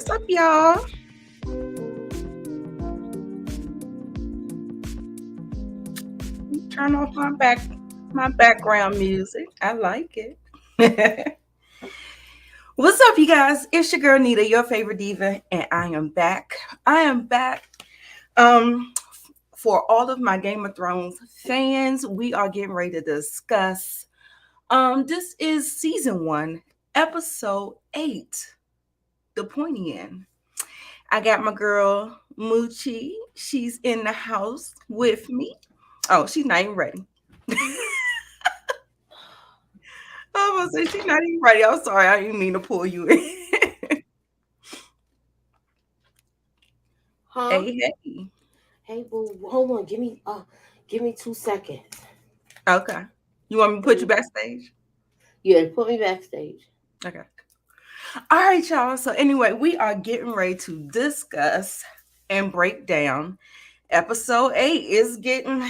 What's up, y'all? Turn off my background music. I like it. What's up, you guys? It's your girl Nita, your favorite diva, and I am back. I am back. Um, for all of my Game of Thrones fans, we are getting ready to discuss. This is season 1, episode 8, the Pointy End. I got my girl Moochie. She's in the house with me. Oh, she's not even ready. I was gonna say she's not even ready. I'm sorry, I didn't mean to pull you in. Huh? Hey. Hey, boo. Hold on. Give me 2 seconds. Okay. You want me to put you backstage? Yeah, put me backstage. Okay. All right, y'all. So anyway, we are getting ready to discuss and break down episode 8. It's getting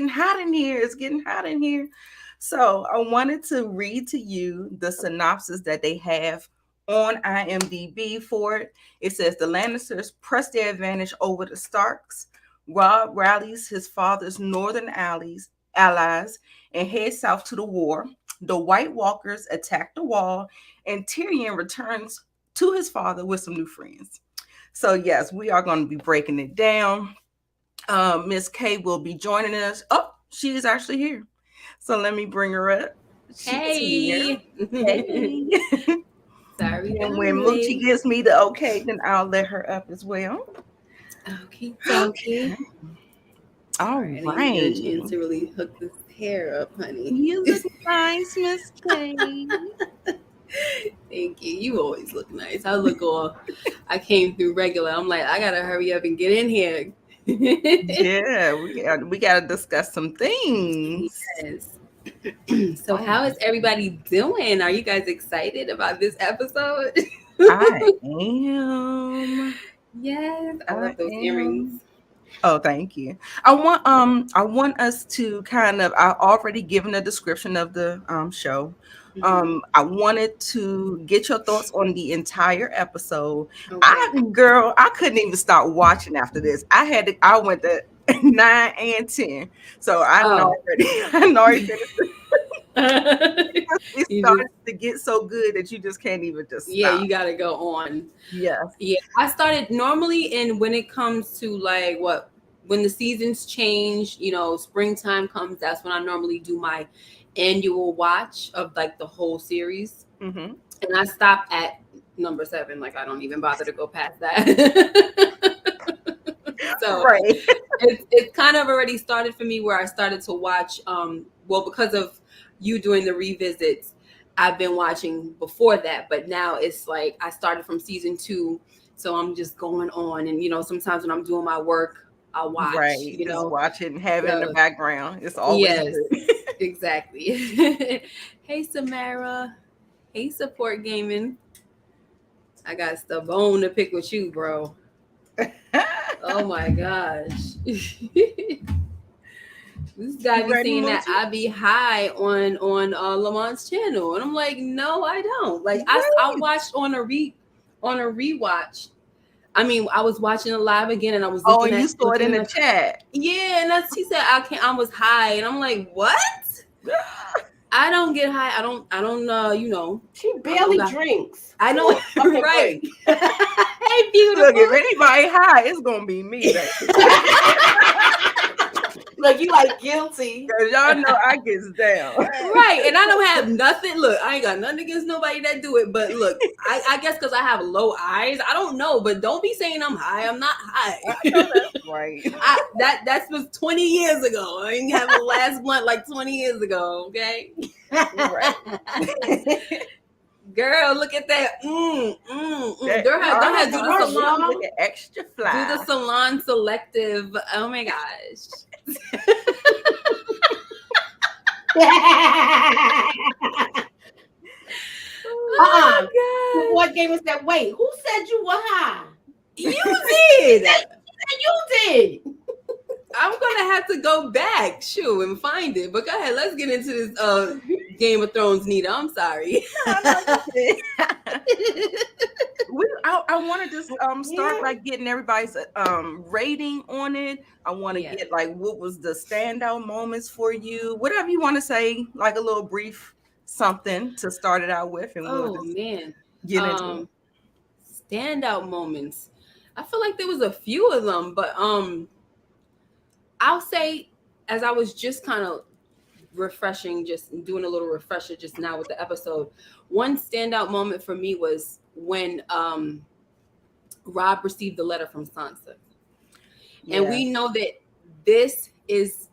hot in here. It's getting hot in here. So I wanted to read to you the synopsis that they have on IMDb for it. It says the Lannisters press their advantage over the Starks. Robb rallies his father's northern allies and heads south to the war. The White Walkers attack the wall, and Tyrion returns to his father with some new friends. So yes, we are going to be breaking it down. Miss K will be joining us. Oh, she is actually here. So let me bring her up. She's here. Hey. Sorry. And when Moochie gives me the okay, then I'll let her up as well. Okay, thank you. All right. I didn't get a chance to really hook this hair up, honey. You look nice, Miss K. Thank you. You always look nice. I came through regular. I'm like, I gotta hurry up and get in here. Yeah, we gotta discuss some things. Yes. So how is everybody doing? Are you guys excited about this episode? I am. Yes, I love those earrings. Oh, thank you. I want us to kind of. I already given a description of the show. Mm-hmm. I wanted to get your thoughts on the entire episode. Okay. I couldn't even start watching after this. I went to 9 and 10, so I already finished. It starts to get so good that you just can't even just stop. Yeah, you gotta go on. Yes. Yeah, I started normally, and when it comes to like when the seasons change, springtime comes, that's when I normally do my annual watch of like the whole series. Mm-hmm. And I stop at number 7. Like I don't even bother to go past that. So right. It kind of already started for me where I started to watch because of you doing the revisits, I've been watching before that, but now it's like I started from season 2, so I'm just going on, and sometimes when I'm doing my work, I'll watch. Right, just watch it and have it in the background. It's always good. Exactly. Hey Samara, hey Support Gaming. I got the bone to pick with you, bro. Oh my gosh. This guy be saying that I be high on Lamont's channel, and I'm like, no, I don't. Like I watched on a rewatch. I mean, I was watching it live again, and I was looking at. Oh, you saw it in the chat. Yeah, and he said I was high, and I'm like, what? I don't get high. I don't. She barely drinks. I know, right? Hey, beautiful. Look, if anybody high, it's gonna be me. Look, you like guilty. Cause y'all know I gets down. Right, and I don't have nothing. Look, I ain't got nothing against nobody that do it. But look, I guess because I have low eyes, I don't know. But don't be saying I'm high. I'm not high. I know that's right. That was 20 years ago. I didn't have a last blunt like 20 years ago. Okay. Right. Girl, look at that. Go ahead, do the salon. Look at extra fly. Do the salon selective. Oh my gosh. What game was that? Wait, who said you were high? You did. You did. I'm gonna have to go back, and find it. But go ahead, let's get into this Game of Thrones, Nita. I'm sorry. I want to just start Yeah. by getting everybody's rating on it. I want to Yeah. get like what was the standout moments for you, whatever you want to say, like a little brief something to start it out with, and we'll Oh just man. get into it. Standout moments. I feel like there was a few of them, but I'll say, as I was just kind of refreshing, just doing a little refresher just now with the episode, one standout moment for me was when Robb received the letter from Sansa. And Yeah, we know that this is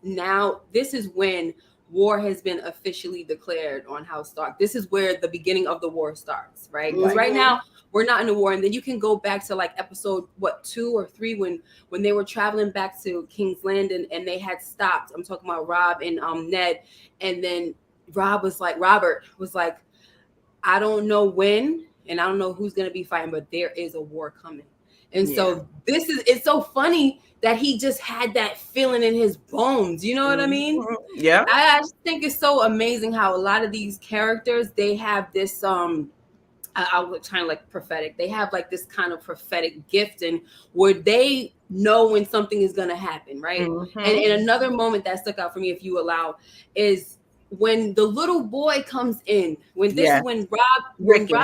when war has been officially declared on House Stark. This is where the beginning of the war starts, right? Because right. right now we're not in a war. And then you can go back to like episode 2 or 3 when they were traveling back to King's Landing and they had stopped. I'm talking about Robb and Ned. And then Robert was like, I don't know when and I don't know who's gonna be fighting, but there is a war coming. And Yeah. so it's so funny that he just had that feeling in his bones. You know what I mean? Yeah. I just think it's so amazing how a lot of these characters, they have this I was trying to like prophetic. They have like this kind of prophetic gift and where they know when something is gonna happen, right? And another moment that stuck out for me, if you allow, is when the little boy comes in. When this Yeah. is when Ricky.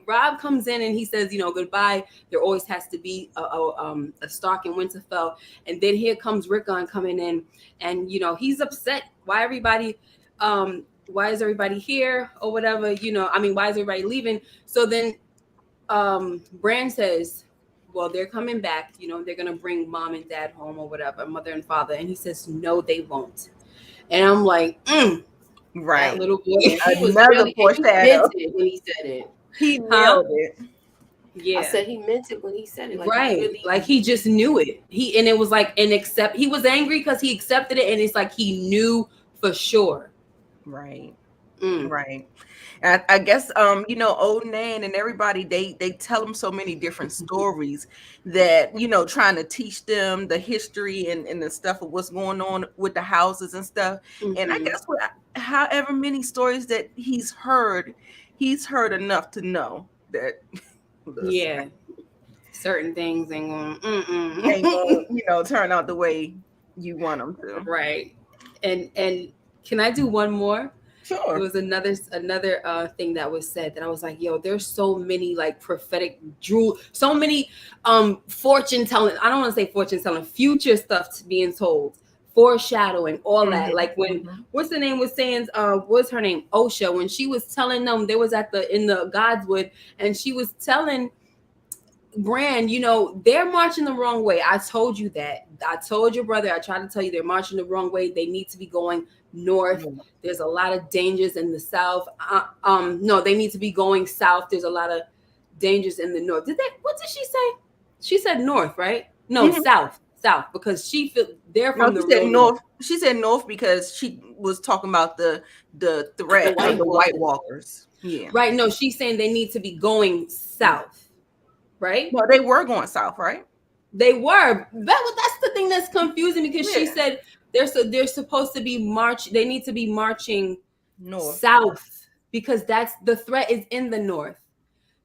Robb comes in and he says, goodbye. There always has to be a Stark in Winterfell, and then here comes Rickon coming in, and he's upset. Why is everybody here or whatever? Why is everybody leaving? So then Bran says, well, they're coming back. They're gonna bring mom and dad home or whatever, mother and father. And he says, no, they won't. And I'm like, that Right. little boy, he was Another really, and he foreshadow. meant it when he said it. He Huh? nailed it. I Yeah. said he meant it when he said it. Like he Right. really. Like he just knew it. And it was like he was angry because he accepted it, and it's like he knew for sure. Right. Mm. Right. And I guess old Nan and everybody they tell them so many different stories that trying to teach them the history and the stuff of what's going on with the houses and stuff. And I Mm-hmm. guess however many stories that he's heard enough to know that listen, Yeah. Certain things ain't going. ain't Mm-mm. gonna turn out the way you want them to. Right. And can I do one more? There Sure. was another thing that was said that I was like, yo, there's so many like prophetic so many fortune telling. I don't want to say fortune telling, future stuff being told, foreshadowing, all that. Like when what's the name was saying, what's her name, Osha, when she was telling them, they was in the Godswood, and she was telling Bran, they're marching the wrong way. I told you that. I told your brother, I tried to tell you they're marching the wrong way. They need to be going north. There's a lot of dangers in the south. No, they need to be going south. There's a lot of dangers in the north. What did she say? She said north, right? No, south, because they're No, from she the said real north. north. She said north because she was talking about the threat of the White Walkers. Yeah. Right. No, she's saying they need to be going south. Right? Well, they were going south, right? They were. That's the thing that's confusing, because she Yeah. said they're supposed to be they need to be marching North. south because that's the threat is in the north.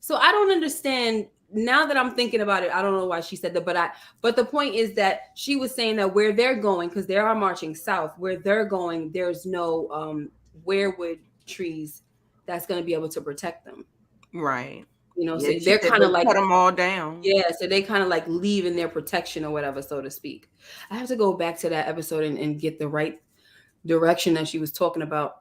So I don't understand now that I'm thinking about it. I don't know why she said that, but the point is that she was saying that where they're going, because they are marching south, where they're going, there's no weirwood trees that's going to be able to protect them. Right. So Yeah, they're kind of like cut them all down. Yeah, so they kind of like leave in their protection or whatever, so to speak. I have to go back to that episode and get the right direction that she was talking about.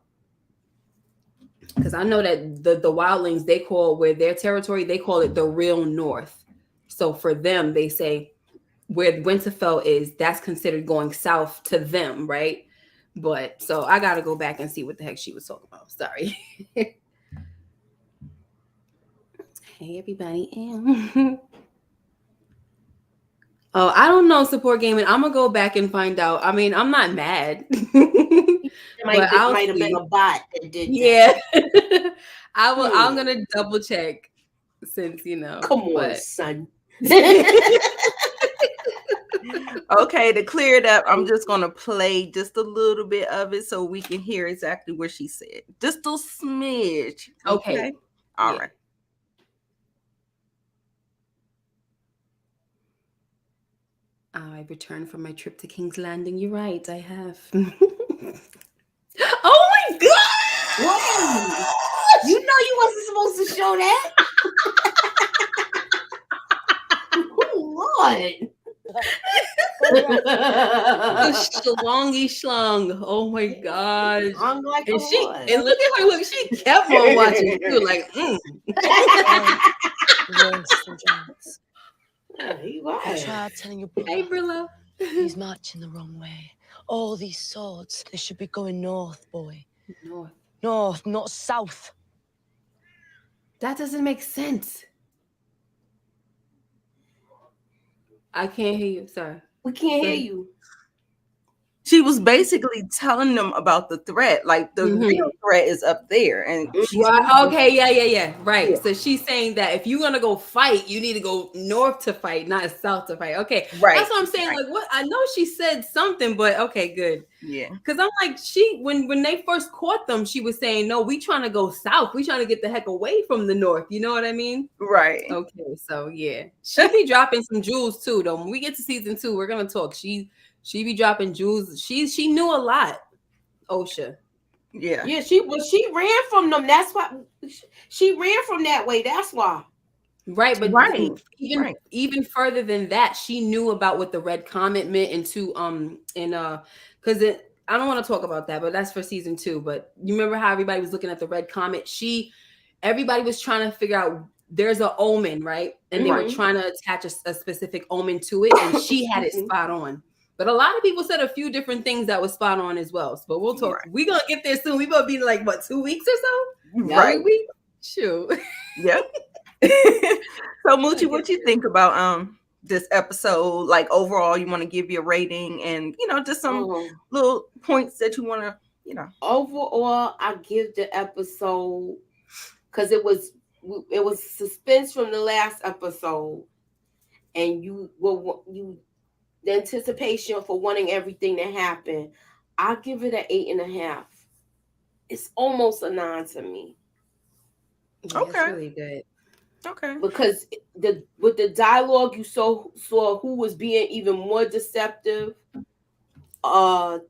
Because I know that the wildlings, they call where their territory, they call it the real north. So for them, they say where Winterfell is, that's considered going south to them, right? But so I got to go back and see what the heck she was talking about. Sorry. Hey, everybody. Oh, I don't know, support gaming. I'm gonna go back and find out. I'm not mad. It might I'll have been a bot that did that. Yeah. I'm gonna double check since Come on, but son. Okay, to clear it up, I'm just gonna play just a little bit of it so we can hear exactly what she said. Just a smidge. Okay. All Yeah. right. I returned from my trip to King's Landing. You're right, I have. Oh my Wait, gosh! you know you wasn't supposed to show that. Lord. The schlongy schlong. Oh my gosh. I'm like a And horse. look at her, look, she kept on watching too, like, Ladies and gents, He I was. tried telling your Hey, brother Brillo. he's marching the wrong way. All these swords, they should be going north, boy. North. North, not south. That doesn't make sense. I can't hear you. Sorry. We can't hear you. She was basically telling them about the threat. Like the real threat is up there, and she's Right. Okay. Yeah. Right. Yeah. So she's saying that if you're gonna go fight, you need to go north to fight, not south to fight. Okay. Right. That's what I'm saying. Like, what? I know she said something, but okay, good. Yeah. Because I'm like, when they first caught them, she was saying, no, we trying to go south. We trying to get the heck away from the north. You know what I mean? Right. Okay. So yeah, she be dropping some jewels too. Though when we get to season 2, we're gonna talk. She be dropping jewels. She knew a lot. Osha. Yeah. Yeah, she ran from them. That's why she ran from that way. That's why. Right, but Right. even further than that, she knew about what the red comet meant because I don't want to talk about that, but that's for season 2. But you remember how everybody was looking at the red comet? Everybody was trying to figure out there's an omen, right? And they were trying to attach a specific omen to it, and she had it spot on. But a lot of people said a few different things that was spot on as well. So, but we'll talk. Right. We're gonna get there soon. We're gonna be like, what, 2 weeks or so? Right. Shoot. Yep. So Moochie, what you think about this episode? Like overall, you want to give your rating and just some little points that you want to Overall, I give the episode because it was suspense from the last episode, and the anticipation for wanting everything to happen. I give it an 8.5. It's almost a 9 to me. Yeah, Okay. That's really good. Okay. Because with the dialogue, you saw who was being even more deceptive. It was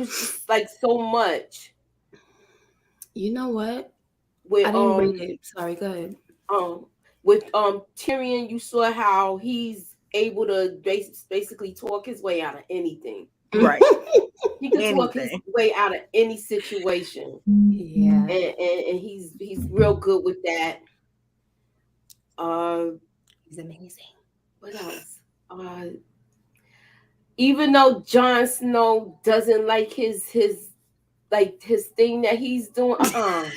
just like so much. You know what? I didn't read it. Sorry, go ahead. With Tyrion, you saw how he's able to basically talk his way out of anything. Right. He can talk his way out of any situation. Yeah. And he's real good with that. He's amazing. What else? Even though Jon Snow doesn't like his thing that he's doing, you know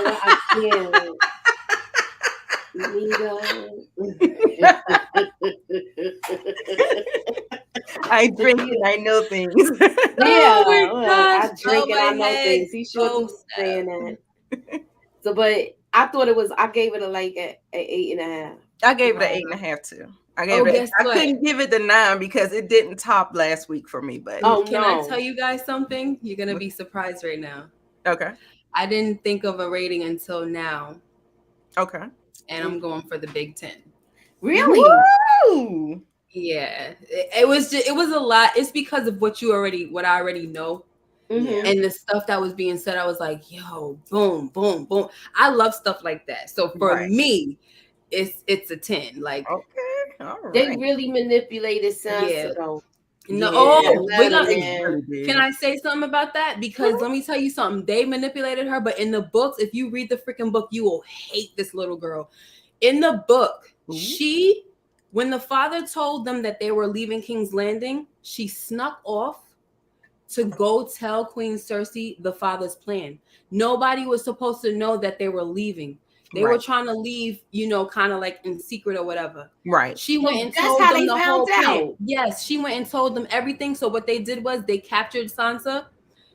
what? I can't. I drink and I know things. Yeah, gosh. I drink and I know things. He sure keeps saying that. So, but I thought I gave it an 8.5. I gave it an 8.5 too. I couldn't give it the 9 because it didn't top last week for me. But can I tell you guys something? You're gonna be surprised right now. Okay. I didn't think of a rating until now. Okay. And I'm going for the Big 10. Really? Woo! Yeah. It was a lot. It's because of what I already know. Mm-hmm. And the stuff that was being said, I was like, yo, boom, boom, boom. I love stuff like that. So for me, it's a 10. Like, okay, all right. They really manipulated Sansa though. No, can I say something about that? Because let me tell you something. They manipulated her, but in the books, if you read the freaking book, you will hate this little girl. In the book, when the father told them that they were leaving King's Landing, she snuck off to go tell Queen Cersei the father's plan. Nobody was supposed to know that they were leaving. They were trying to leave, kind of like in secret or whatever. Right. She went and told them the whole plan. Yes, she went and told them everything. So what they did was they captured Sansa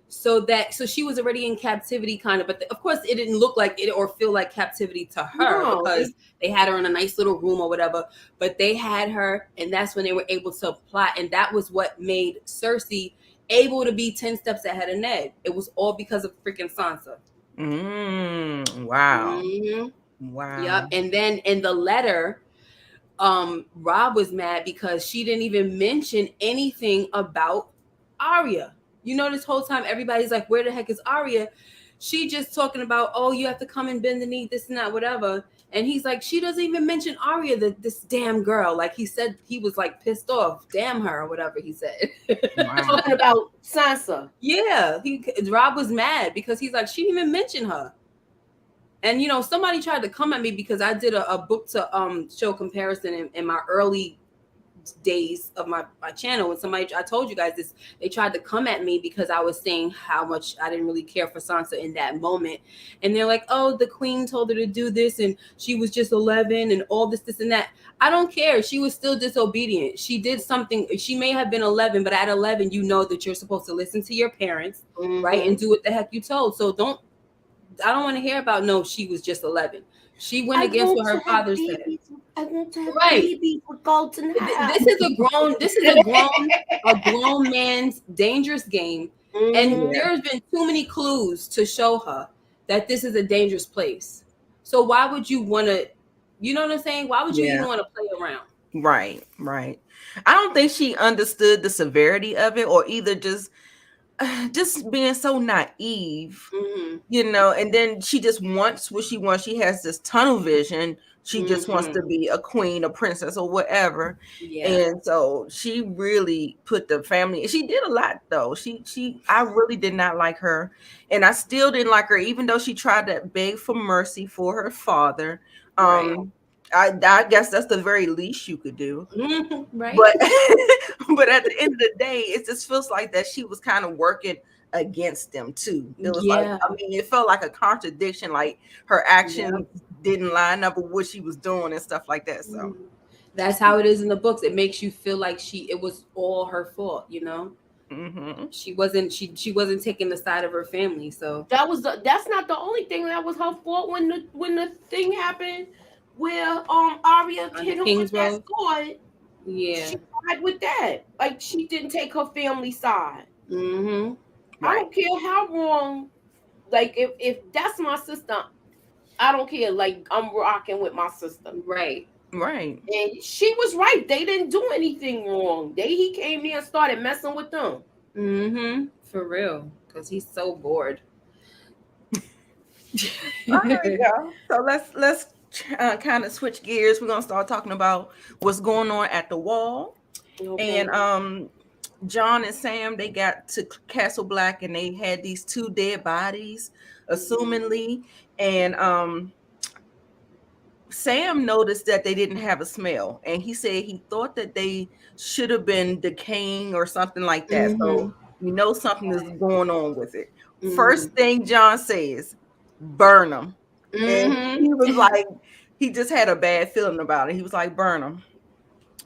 so she was already in captivity kind of. But of course, it didn't look like it or feel like captivity to her because they had her in a nice little room or whatever. But they had her, and that's when they were able to plot. And that was what made Cersei able to be 10 steps ahead of Ned. It was all because of freaking Sansa. Wow. Mm-hmm. Wow. Yep. And then in the letter, Robb was mad because she didn't even mention anything about Arya. You know, this whole time everybody's like, where the heck is Arya? She just talking about, oh, you have to come and bend the knee, this and that, whatever. And he's like, she doesn't even mention Arya, this damn girl. Like he said, he was like pissed off, damn her, or whatever he said. Wow. Talking about Sansa. Yeah, Robb was mad because he's like, she didn't even mention her. And you know, somebody tried to come at me because I did a book to show comparison in my early days of my channel. And somebody, I told you guys this, they tried to come at me because I was saying how much I didn't really care for Sansa in that moment. And they're like, oh, the queen told her to do this and she was just 11 and all this and that. I don't care. She was still disobedient. She did something. She may have been 11, but at 11, you know that you're supposed to listen to your parents, right? And do what the heck you told. So I don't want to hear about, no, she was just 11. She went against what her father said. I want to have Right. babies with golden hair. This is a grown man's dangerous game. And there's been too many clues to show her that this is a dangerous place. So why would you want to, you know what I'm saying? Why would you even want to play around? Right. I don't think she understood the severity of it, or either just being so naive, you know, and then she just wants what she wants. She has this tunnel vision. She just wants to be a queen, a princess, or whatever. Yeah. And so she really put the family, she did a lot though. I really did not like her. And I still didn't like her, even though she tried to beg for mercy for her father. Right. I guess that's the very least you could do. Right. But but at the end of the day, it just feels like that she was kind of working against them too. It was like, I mean, it felt like a contradiction, like her actions didn't line up with what she was doing and stuff like that. So that's how it is in the books. It makes you feel like it was all her fault, you know. She wasn't taking the side of her family. So that's not the only thing that was her fault when the thing happened where Arya hit him with that sword. Yeah, she died with that. Like, she didn't take her family side. Right. I don't care how wrong. Like, if that's my sister, I don't care. Like, I'm rocking with my sister. Right. And she was right. They didn't do anything wrong. He came here and started messing with them. For real, because he's so bored. All right, y'all. So let's kind of switch gears. We're gonna start talking about what's going on at the wall. Okay. And Jon and Sam, they got to Castle Black and they had these two dead bodies, assumingly. And Sam noticed that they didn't have a smell, and he said he thought that they should have been decaying or something like that. So you know something is going on with it. First thing Jon says, burn them. And he was like, he just had a bad feeling about it. He was like, burn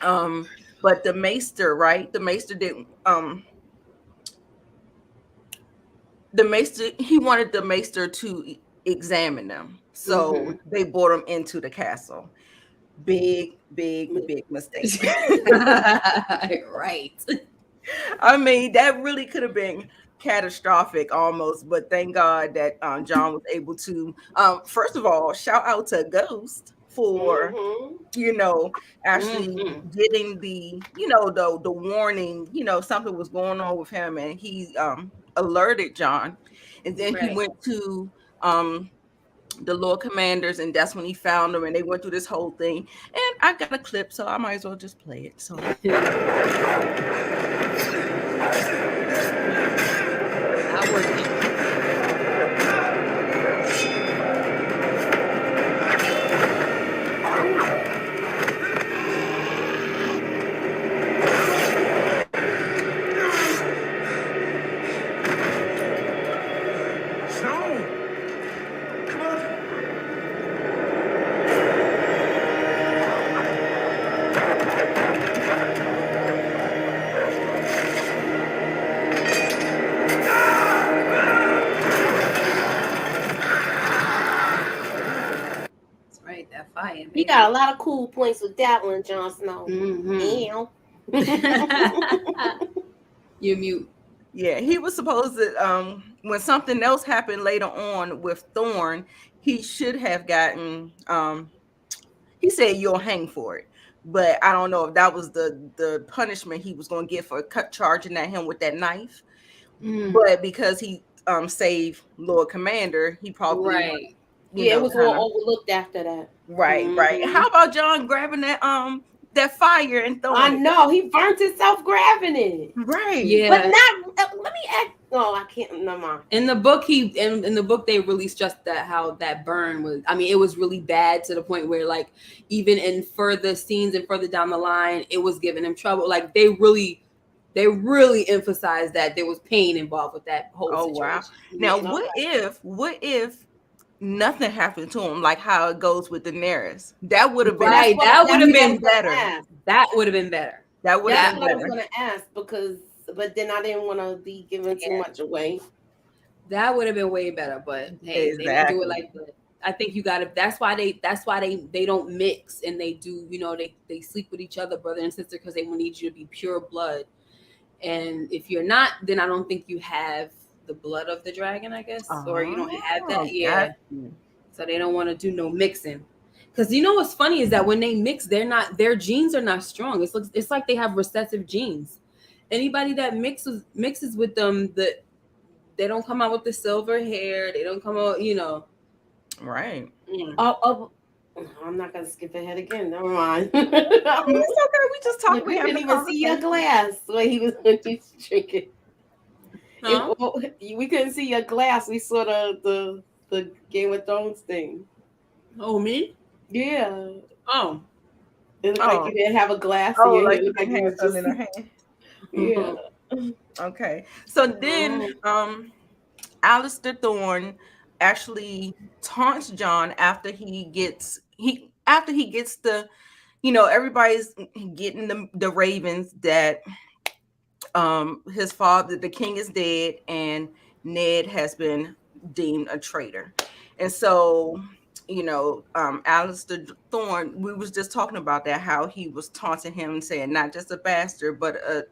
them. But the maester, right? The maester didn't. The maester, he wanted the maester to examine them, so they brought him into the castle. Big mistake. Right. I mean, that really could have been catastrophic almost, but thank God that Jon was able to first of all shout out to Ghost for you know actually getting the the warning, something was going on with him, and he alerted Jon, and then he went to the Lord Commanders, and that's when he found them, and they went through this whole thing. And I got a clip, so I might as well just play it. So I work. He got a lot of cool points with that one, Jon Snow. You're mute. Yeah, he was supposed to when something else happened later on with Thorne, he should have gotten he said you'll hang for it. but I don't know if that was the punishment he was going to get for charging at him with that knife. Mm, But because he saved Lord Commander, he probably want, right. Yeah, it was kind of all overlooked after that. right. Mhm. How about John grabbing that fire and I throwing it? know he burnt himself grabbing it, Right. but Yeah. not. Let me ask. No, I can't. No, mind. In the book, in the book they released just that how that burn was. I mean, it was really bad to the point where like even in further scenes and further down the line, it was giving him trouble. Like they really emphasized that there was pain involved with that whole Oh wow. situation. Now Yeah. what if nothing happened to him like how it goes with Daenerys? That would have been That's Right. what. That would That's have what I even was been gonna better. ask. that would have been better. That would have That's been what I was better. gonna ask because, but then I didn't want to be giving too Yeah. much away. That would have been way better, but hey, they didn't do it Exactly. like that. I think you got to. That's why they don't mix and they do. They sleep with each other, brother and sister, because they need you to be pure blood. And if you're not, then I don't think you have the blood of the dragon, I guess, or you don't have that. Oh, got Yeah, you. so they don't want to do no mixing. Because what's funny is that when they mix, their genes are not strong. It's like they have recessive genes. Anybody that mixes with them, they don't come out with the silver hair. They don't come out, Right. Yeah. Oh, I'm not gonna skip ahead again. Never mind. It's okay. We just talk. We We having couldn't a even see your conversation. glass when he was drinking. Huh? We couldn't see your glass. We saw the Game of Thrones thing. Oh, me? Yeah, Oh. it looked like Oh, you didn't have a glass in oh, your like hand. It you looked like didn't you have was something just in her hand. yeah. Okay. So then, Oh, Alistair Thorne actually taunts John after he gets the everybody's getting the ravens that his father, the king, is dead and Ned has been deemed a traitor. And so Alistair Thorne, we was just talking about that, how he was taunting him and saying not just a bastard but a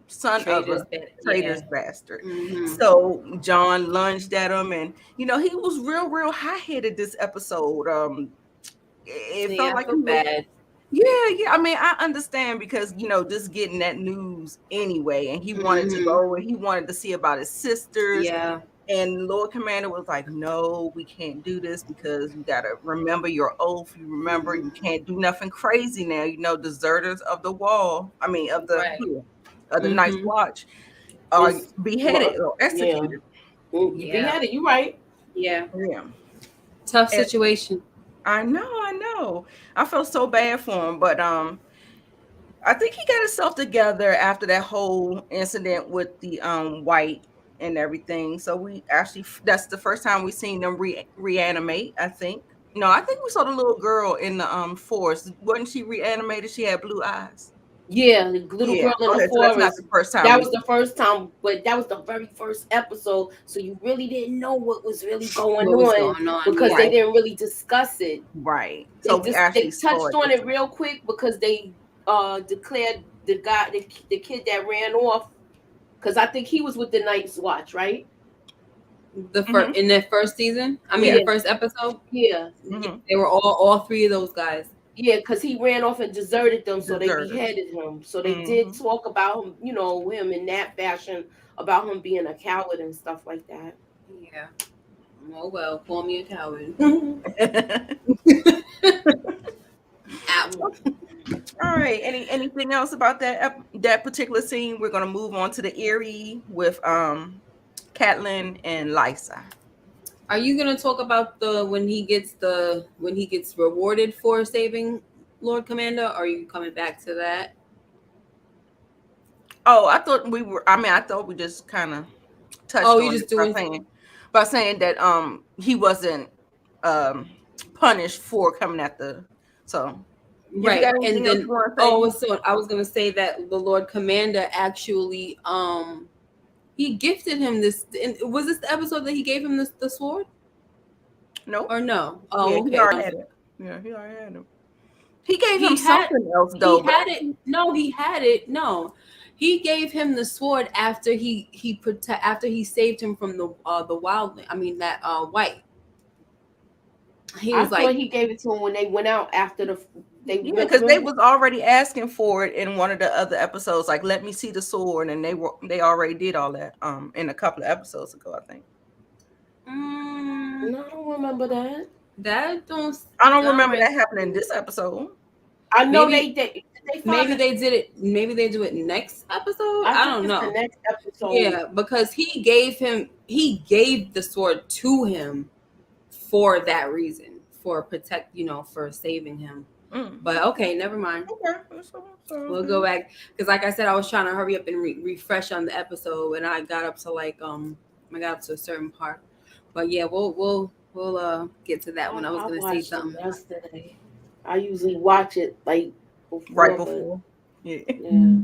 son of a Traders, yeah. traitor's bastard. Mm-hmm. So John lunged at him, and he was real high-headed this episode. It felt Yeah, I like feel he was. bad. Yeah. I mean, I understand because just getting that news anyway, and he wanted to Mm-hmm. go and he wanted to see about his sisters. Yeah. And Lord Commander was like, "No, we can't do this because you gotta remember your oath. You remember you can't do nothing crazy now. Deserters of the wall. I mean, of the Right. Night's Mm-hmm. Watch are it's beheaded or yeah. executed." You Yeah. beheaded. You right. Yeah. Yeah, Tough and situation. I know. I felt so bad for him, but I think he got himself together after that whole incident with the white and everything. So we actually that's the first time we seen them reanimate. I think. No, I think we saw the little girl in the forest. Wasn't she reanimated? She had blue eyes. Yeah, the little Yeah. girl in the Okay, so that's not forest. the first time That we. was the first time, but that was the very first episode. So you really didn't know what was really going What was on going on? because Yeah. they Right. didn't really discuss it. Right. So They we just actually they saw touched it on this it time. real quick because they declared the kid that ran off, because I think he was with the Night's Watch, right? The Hmm. first in that first season. I mean, Yeah. the Yeah, first episode. yeah, Yeah, Hmm. they were all three of those guys. yeah, because he ran off and deserted them, so they Deserters. beheaded him. So they did Hmm. talk about him, him in that fashion, about him being a coward and stuff like that. Yeah. Oh well, call me a coward. Ow. All right. Anything else about that particular scene? We're gonna move on to the Erie with Catelyn and Lysa. Are you gonna talk about the when he gets rewarded for saving Lord Commander? Or are you coming back to that? Oh, I thought we were. I mean, I thought we just kind of touched Oh, you on it just doing by saying that he wasn't um punished for coming at the. So if you right. got And anything else then you want to say, so I was gonna say that the Lord Commander actually he gifted him this. And was this the episode that he gave him the sword nope. or no? Yeah, Oh, he okay. already had it. Yeah, he already had it. He gave him He had something else he though, but had it. No, he had it. No, he gave him the sword after after he saved him from the wildling. I mean that white. He I was thought like, he gave it to him when they went out after They Yeah, because they remember. was already asking for it in one of the other episodes, like let me see the sword, and they already did all that in a couple of episodes ago, I think. Mm, No, I don't remember that. that don't I don't sound remember right. that happening in this episode. I know Maybe they maybe find. they did it. Maybe they do it next episode. I I think don't it's the know. next episode. Yeah, because he gave the sword to him for that reason, for protect, for saving him. Mm. But okay, never mind. Okay, We'll go back because, like I said, I was trying to hurry up and refresh on the episode, and I got up to I got up to a certain part. But yeah, we'll get to that one. I was I gonna say watched it something. yesterday. I usually watch it like right before, but before. Yeah. yeah.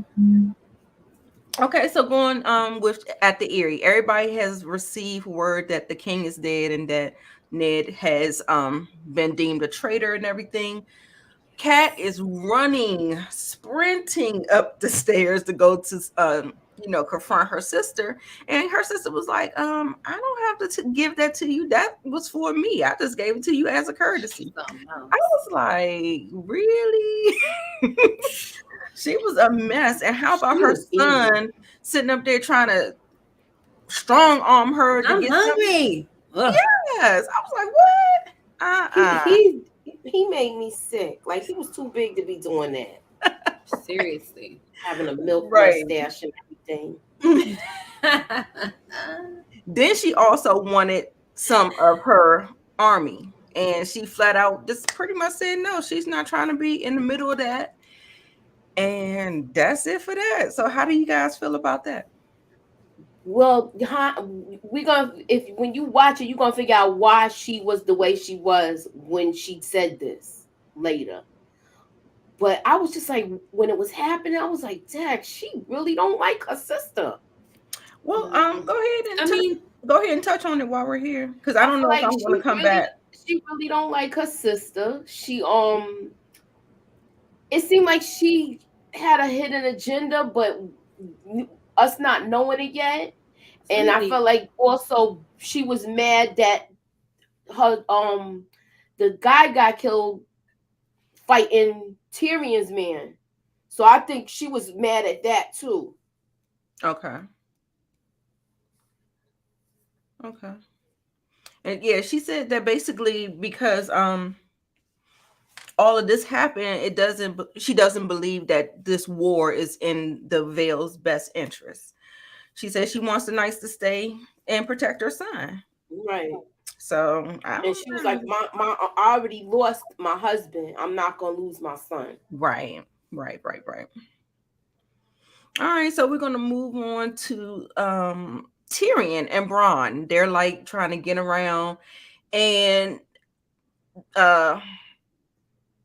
Okay, so going with at the Erie, everybody has received word that the king is dead and that Ned has been deemed a traitor and everything. Kat is running, sprinting up the stairs to go to confront her sister. And her sister was like, I don't have to give that to you. That was for me. I just gave it to you as a courtesy. Something else. I was like, really? She was a mess. And how about She her was evil. son sitting up there trying to strong arm her to I'm get something? hungry. Ugh, Yes. I was like, what? He Uh-uh. he made me sick. Like he was too big to be doing that. seriously. Having a milk Right. mustache and everything. Then she also wanted some of her army. And she flat out just pretty much said no, she's not trying to be in the middle of that. And that's it for that. So how do you guys feel about that? Well, we gonna if when you watch it, you're gonna figure out why she was the way she was when she said this later. But I was just like, when it was happening, I was like, Dad, she really don't like her sister. Well, Mm-mm. I mean, go ahead and touch on it while we're here. Because I I don't feel know if like I'm gonna come back. she really don't like her sister. It seemed like she had a hidden agenda, but us not knowing it yet. And I somebody. felt like also she was mad that her the guy got killed fighting Tyrion's man. So I think she was mad at that too. Okay. Okay. And yeah, she said that basically because all of this happened, she doesn't believe that this war is in the Vale's best interest. She says she wants the Knights to stay and protect her son. Right. So I And don't she was know. like, I already lost my husband. I'm not gonna lose my son. Right. All right, so we're gonna move on to Tyrion and Bronn. They're like trying to get around, and uh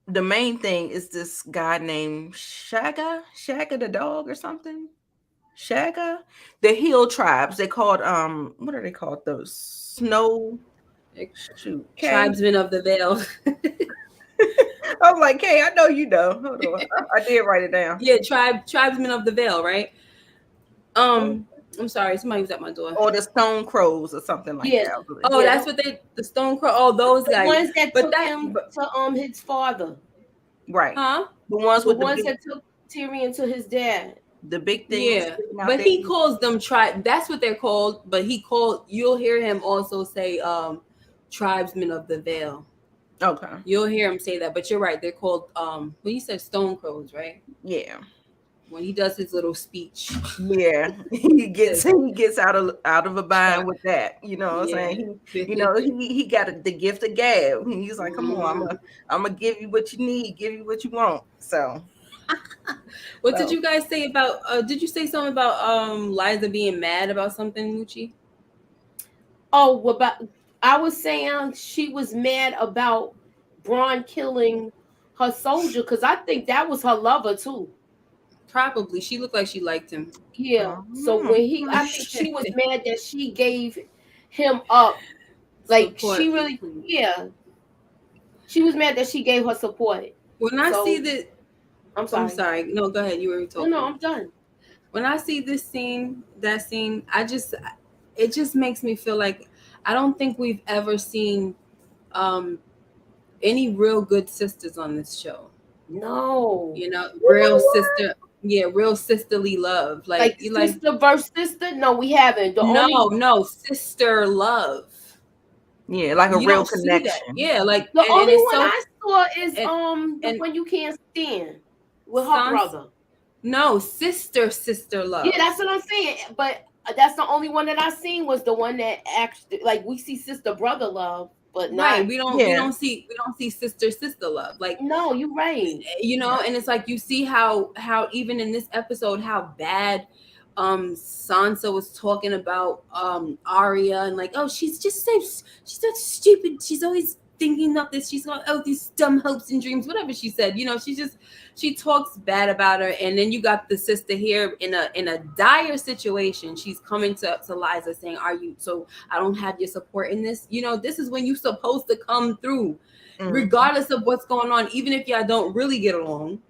the main thing is this guy named Shagga the dog or something. Shagga, the hill tribes. They called what are they called? Those snow shoot. Okay, Tribesmen of the Vale. I was like, hey, I know you know. Hold on, I did write it down. Yeah, tribesmen of the Vale, right? I'm sorry, somebody was at my door. Or the stone crows or something like Yeah. that. I believe. Oh, Yeah, that's what the Stone Crow. Oh, those the guys. ones that But took that, him but, to his father. Right. huh? The ones The with ones that took Tyrion to his dad. the big things Yeah, sticking out but there. he calls them tribe. That's what they're called. But you'll hear him also say, tribesmen of the Vale. Okay. You'll hear him say that. But you're right. They're called, when you said Stone Crows, right? Yeah. When he does his little speech. Yeah. he gets out of a bind with that. You know what I'm saying? He got the gift of gab. He's like, come on, I'm gonna give you what you need, give you what you want. So What did you guys say about did you say something about Liza being mad about something, Moochie? Oh, I was saying she was mad about Bronn killing her soldier because I think that was her lover too. Probably. She looked like she liked him. Yeah. So when I think she was mad that she gave him up. Like Support. she really, yeah. She was mad that she gave her support. When I see this, I'm sorry. No, go ahead. You were talking. No, I'm done. When I see that scene, it just makes me feel like I don't think we've ever seen any real good sisters on this show. No. You know, You know real what? sister. Yeah, real sisterly love. Like Like you like sister versus sister? No, we haven't. The only no sister love. Yeah, like a You real don't see that. connection. Yeah, like the and only it's one so I saw is and the and one you can't stand with her sans brother. no sister Yeah, love. that's what I'm saying. But that's the only one that I seen was the one that actually like we see sister brother love, but not. Right. Yeah, We don't see sister love. Like No, you're right. you know, right. and it's like you see how even in this episode how bad Sansa was talking about Arya and like, oh, she's just so she's so stupid, she's always thinking of this, she's got oh these dumb hopes and dreams, whatever she said, you know, she talks bad about her. And then you got the sister here in a dire situation, she's coming to Liza saying, are you so I don't have your support in this, you know, this is when you're supposed to come through Mm, regardless of what's going on, even if y'all don't really get along,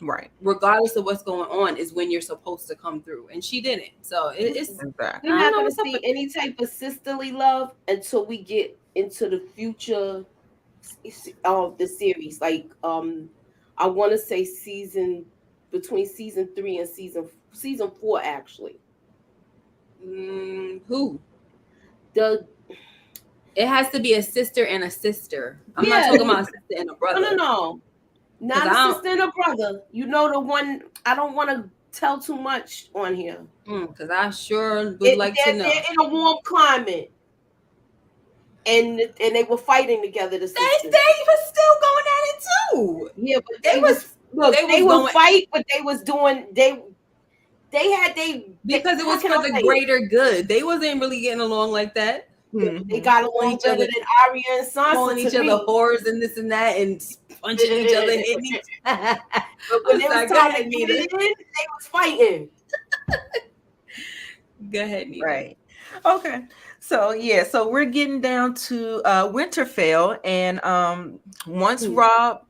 right. regardless of what's going on, is when you're supposed to come through. And she didn't. So it's Exactly. We're I don't not know gonna what's up see with any type of sisterly love until we get into the future of the series. Like I want to say season between season 3 and season 4 actually. who. The It has to be a sister and a sister. I'm not yeah talking about a sister and a no brother. no Because not a I don't sister and a brother. You know the one. I don't want to tell too much on here. because I sure would like to know. They're in a warm climate, and they were fighting together. The sisters. They were still going at it too. Yeah, but They they was was look. they They was will going fight, but they was doing they because it how was can for I the say it? greater good. They wasn't really getting along like that. They Hmm. got Calling along each better other than Arya and calling Sansa to each other me. whores and this and that and punching each other, hitting each But when I'm it was sorry, go time to ahead, get it Nita. in, they was fighting. Go ahead, Nita. Right. Okay. So yeah, so we're getting down to Winterfell, and once Hmm. Robb,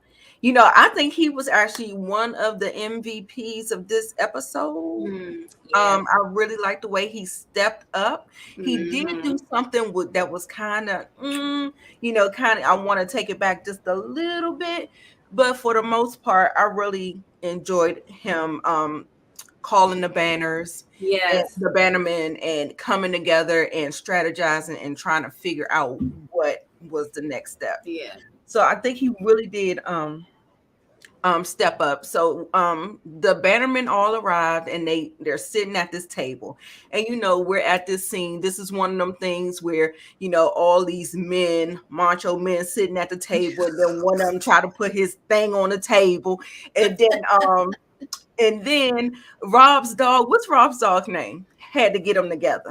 you know, I think he was actually one of the MVPs of this episode. Yeah. I really like the way he stepped up. He did Hmm. do something with that was kind of, you know, kind of. I want to take it back just a little bit, but for the most part, I really enjoyed him calling the banners and Yes. the bannermen and coming together and strategizing and trying to figure out what was the next step. Yeah. So I think he really did step up. So the bannermen all arrived and they're sitting at this table. And you know, we're at this scene. This is one of them things where, you know, all these men, macho men sitting at the table, and then one of them try to put his thing on the table. And then Rob's dog, what's Rob's dog's name? Had to get them together.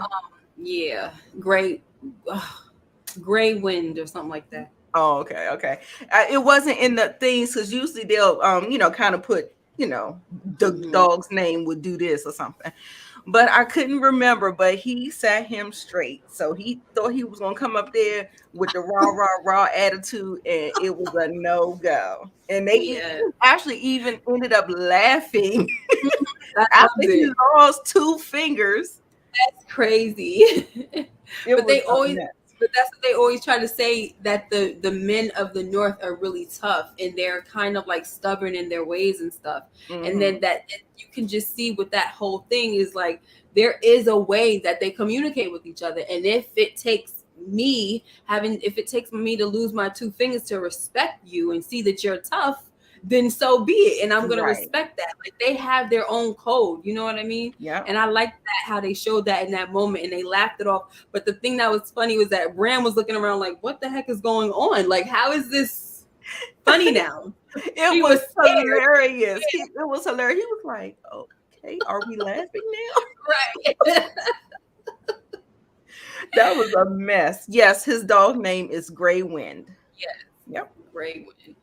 Yeah. Great. Gray wind or something like that. Oh, okay, okay. It wasn't in the things because usually they'll, you know, kind of put, you know, the Hmm. dog's name would do this or something. But I couldn't remember. But he sat him straight, so he thought he was gonna come up there with the raw attitude, and it was a no go. And they Yeah. actually even ended up laughing I after loved he it. lost 2 fingers. That's crazy. It but was they a always mess. but that's what they always try to say, that the men of the north are really tough and they're kind of like stubborn in their ways and stuff. And then Mhm. that you can just see with that whole thing is like there is a way that they communicate with each other. And if it takes me to lose my 2 fingers to respect you and see that you're tough, then so be it. And I'm gonna Right. respect that. Like they have their own code, you know what I mean? Yeah. And I like that how they showed that in that moment and they laughed it off. But the thing that was funny was that Bran was looking around like, what the heck is going on? Like, how is this funny now? It He was was scared. hilarious. It was hilarious. He was like, okay, are we laughing now? Right. That was a mess. Yes, his dog name is Gray Wind. Yeah, Yep. great win.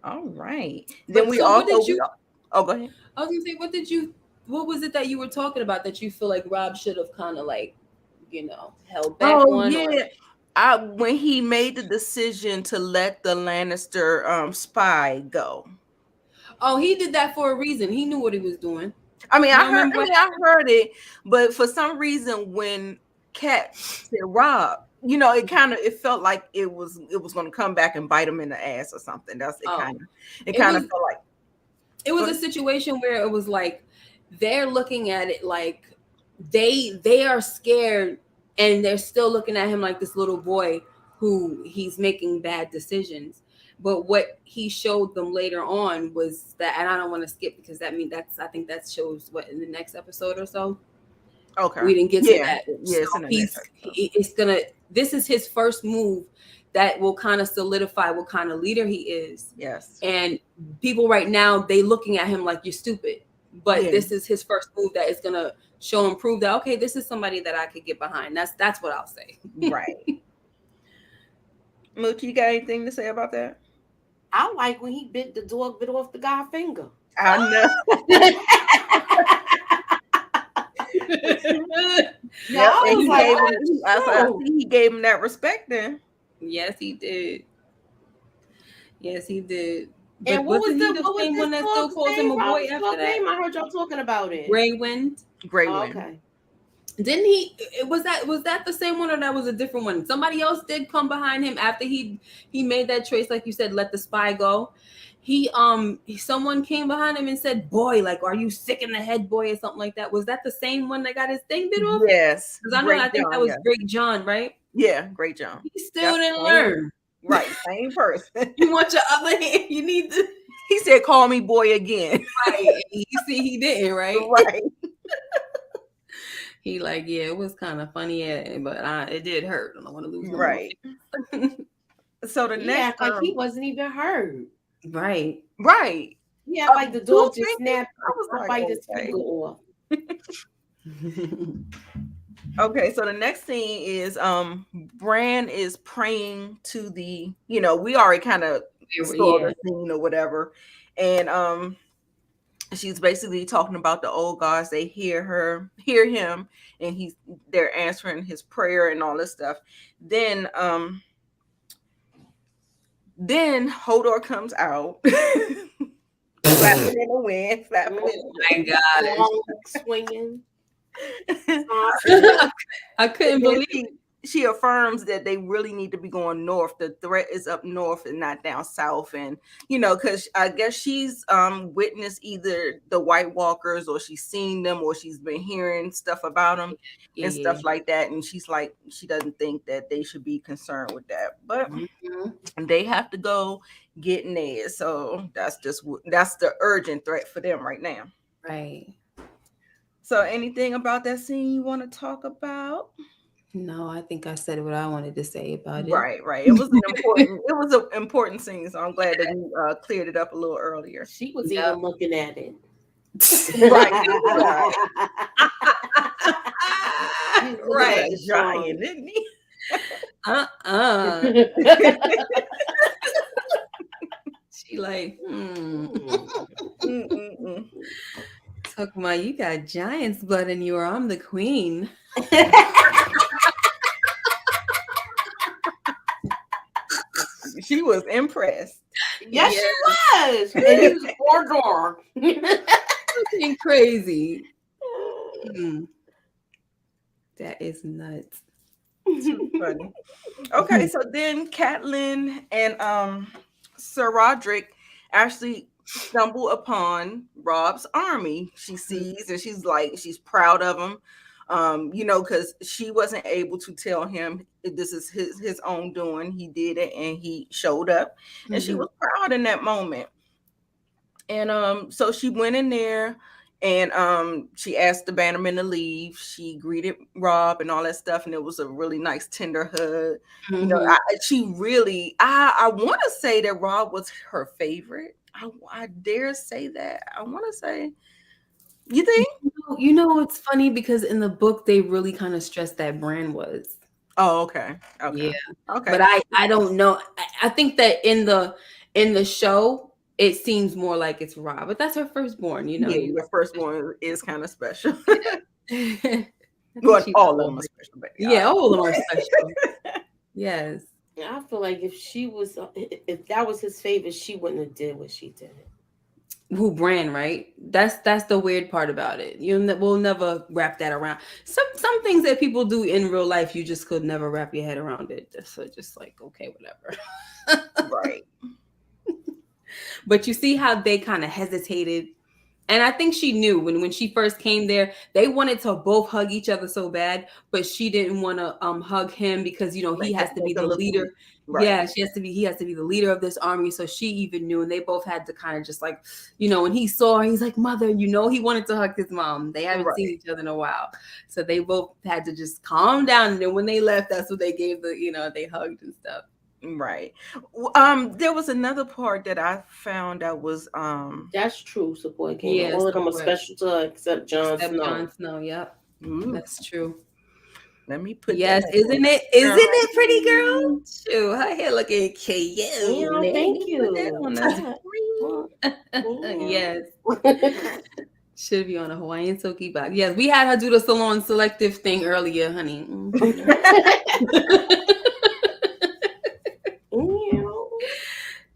All right. Then But we so what also did we you oh, go ahead. I was gonna say, what was it that you were talking about that you feel like Rob should have kind of like, held back Oh on or yeah. When he made the decision to let the Lannister spy go. oh, he did that for a reason. He knew what he was doing. I mean, You don't remember what I heard it, but for some reason, when Cat said Rob, you know, it felt like it was going to come back and bite him in the ass or something. oh It it kind was of felt like. It was a situation where it was like they're looking at it like they are scared, and they're still looking at him like this little boy who he's making bad decisions. But what he showed them later on was that, and I don't want to skip because I think that shows what in the next episode or so. Okay. We didn't get to that. Yeah, So this is his first move that will kind of solidify what kind of leader he is. Yes. And people right now, they looking at him like you're stupid. But this is his first move that is gonna show and prove that, okay, this is somebody that I could get behind. That's what I'll say. Right. Mooch, you got anything to say about that? I like when he bit off the guy's finger. I know. Yeah, I was like, he gave him that respect then. Yes, he did. Yes, he did. But and what was the same one that still calls him a boy after that? Name? I heard y'all talking about it. Greywind. Okay. Didn't he? Was that the same one, or that was a different one? Somebody else did come behind him after he made that choice, like you said, let the spy go. Someone came behind him and said, "Boy, like, are you sick in the head, boy?" or something like that. Was that the same one that got his thing bit off? Yes, because I think that was Great John, right? Yeah, Great John. He still didn't learn. Right, same person. You want your other hand? You need to. He said, "Call me boy again." Right. You see, he didn't. Right. Right. He like, yeah, it was kind of funny, but it did hurt. I don't want to lose. Right. So the next, like he wasn't even hurt. Right. Right. Yeah, like the dog just snapped. I was like, bite his finger off. Okay, so the next scene is Bran is praying to the, we already kind of saw the scene or whatever, and she's basically talking about the old gods. They hear him, and they're answering his prayer and all this stuff. Then Hodor comes out. Flapping in the wind, flapping in the wind. My God. Swinging. I couldn't believe she affirms that they really need to be going north. The threat is up north and not down south. And, because I guess she's witnessed either the White Walkers, or she's seen them, or she's been hearing stuff about them and stuff like that. And she's like, she doesn't think that they should be concerned with that. But they have to go get Ned. So that's the urgent threat for them right now. Right. So anything about that scene you want to talk about? No, I think I said what I wanted to say about it. Right. It was an important scene, so I'm glad that you cleared it up a little earlier. She was even looking at it. Right. Giant, didn't he? She like, Talking about, you got giant's blood in you, or I'm the queen. She was impressed. Yes, she was. And he was Mordor. Fucking crazy. That is nuts. Too funny. Okay, so then Catelyn and Sir Roderick actually stumble upon Robb's army. She sees, and she's proud of him. Because she wasn't able to tell him this is his own doing. He did it, and he showed up, and she was proud in that moment. And so she went in there, and she asked the bannermen to leave. She greeted Robb and all that stuff, and it was a really nice tender hug. I want to say that Robb was her favorite. I dare say that. I want to say. You think? It's funny because in the book they really kind of stressed that Bran was. Oh, okay. Yeah. Okay. But I don't know. I think that in the show it seems more like it's Robb, but that's her firstborn. Yeah, your firstborn is kind of special. Well, all of them are special. But all of them are special. Yes. I feel like if that was his favorite, she wouldn't have did what she did. Who, Bran, right? That's the weird part about it. We'll never wrap that around. Some things that people do in real life, you just could never wrap your head around it. So just like, okay, whatever. Right. But you see how they kind of hesitated. And I think she knew when she first came there, they wanted to both hug each other so bad, but she didn't want to hug him because he has to be Make the him look leader. weak. Right. Yeah, he has to be the leader of this army. So she even knew, and they both had to kind of just like, when he saw her, he's like, mother, he wanted to hug his mom. They haven't Right. seen each other in a while. So they both had to just calm down. And then when they left, that's what they gave they hugged and stuff. Right. There was another part that I found that was That's true. Support came. Yeah, All of them are support. special to her except Jon Except Snow. Jon Snow, yep. ooh, That's true. let me put Yes, that. isn't it pretty, girl? Shoot, her hair looking cute. Yeah, Let thank me put that you. on the screen. Yes, should be on a Hawaiian silky box. Yes, we had her do the salon selective thing earlier, honey.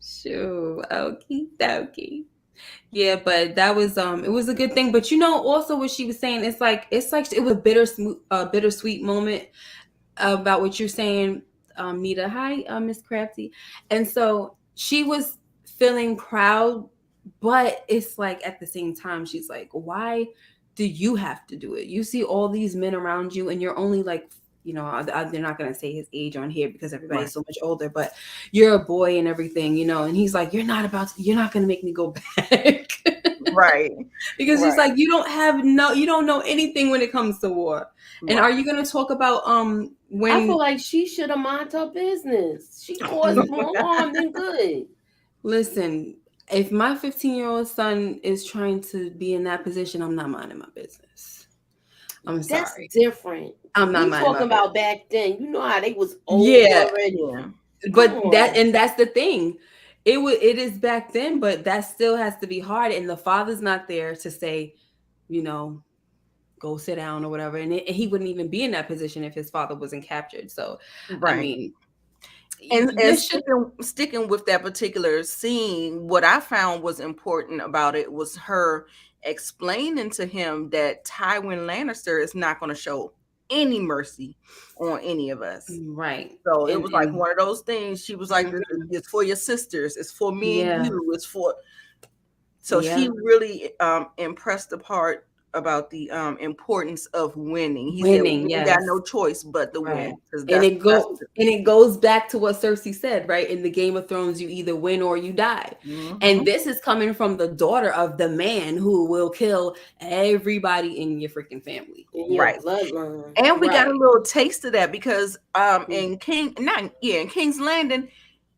Sure, okie dokie. Yeah, but that was it was a good thing. But also what she was saying, it's like it was a bittersweet moment about what you're saying, Nita. Hi, Miss Crafty. And so she was feeling proud, but it's like at the same time, she's like, why do you have to do it? You see all these men around you, and you're only like, they're not going to say his age on here because everybody's so much older, but you're a boy and everything, and he's like, you're not going to make me go back. Right. Because he's like, you don't know anything when it comes to war. And are you going to talk about when I feel like she should have minded her business. She caused more harm than good. Listen, if my 15-year-old son is trying to be in that position, I'm not minding my business. I'm sorry. That's different. I'm not minding talking my about back then. You know how they was old already. Yeah. But that's the thing. It is back then, but that still has to be hard. And the father's not there to say, go sit down or whatever. And he wouldn't even be in that position if his father wasn't captured. So, Right. I mean, and sticking with that particular scene, what I found was important about it was her explaining to him that Tywin Lannister is not going to show any mercy on any of us. Right. So it was like one of those things. She was like, it's for your sisters. It's for me and you. It's for... So she really impressed the part about the importance of winning. He said, we got no choice but to win. And it goes back to what Cersei said, right? In the Game of Thrones, you either win or you die. Mm-hmm. And this is coming from the daughter of the man who will kill everybody in your freaking family. Right. Bloodline. And we got a little taste of that because in King's Landing,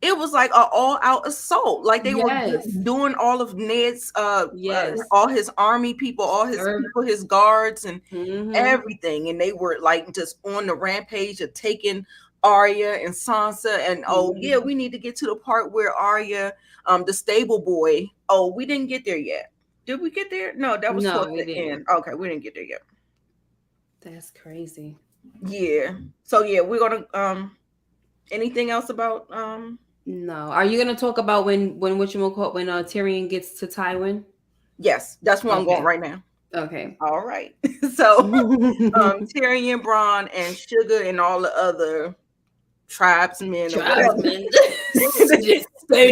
it was like an all-out assault. Like they were doing all of Ned's, all his army people, all his people, his guards, and everything. And they were like just on the rampage of taking Arya and Sansa. And we need to get to the part where Arya, the stable boy. Oh, we didn't get there yet. Did we get there? No, that was towards the end. Okay, we didn't get there yet. That's crazy. Yeah. So we're gonna. Anything else about No. Are you gonna talk about when Tyrion gets to Tywin? Yes, that's where I'm going right now. Okay. All right. So Tyrion, Bronn, and Sugar, and all the other tribesmen Just the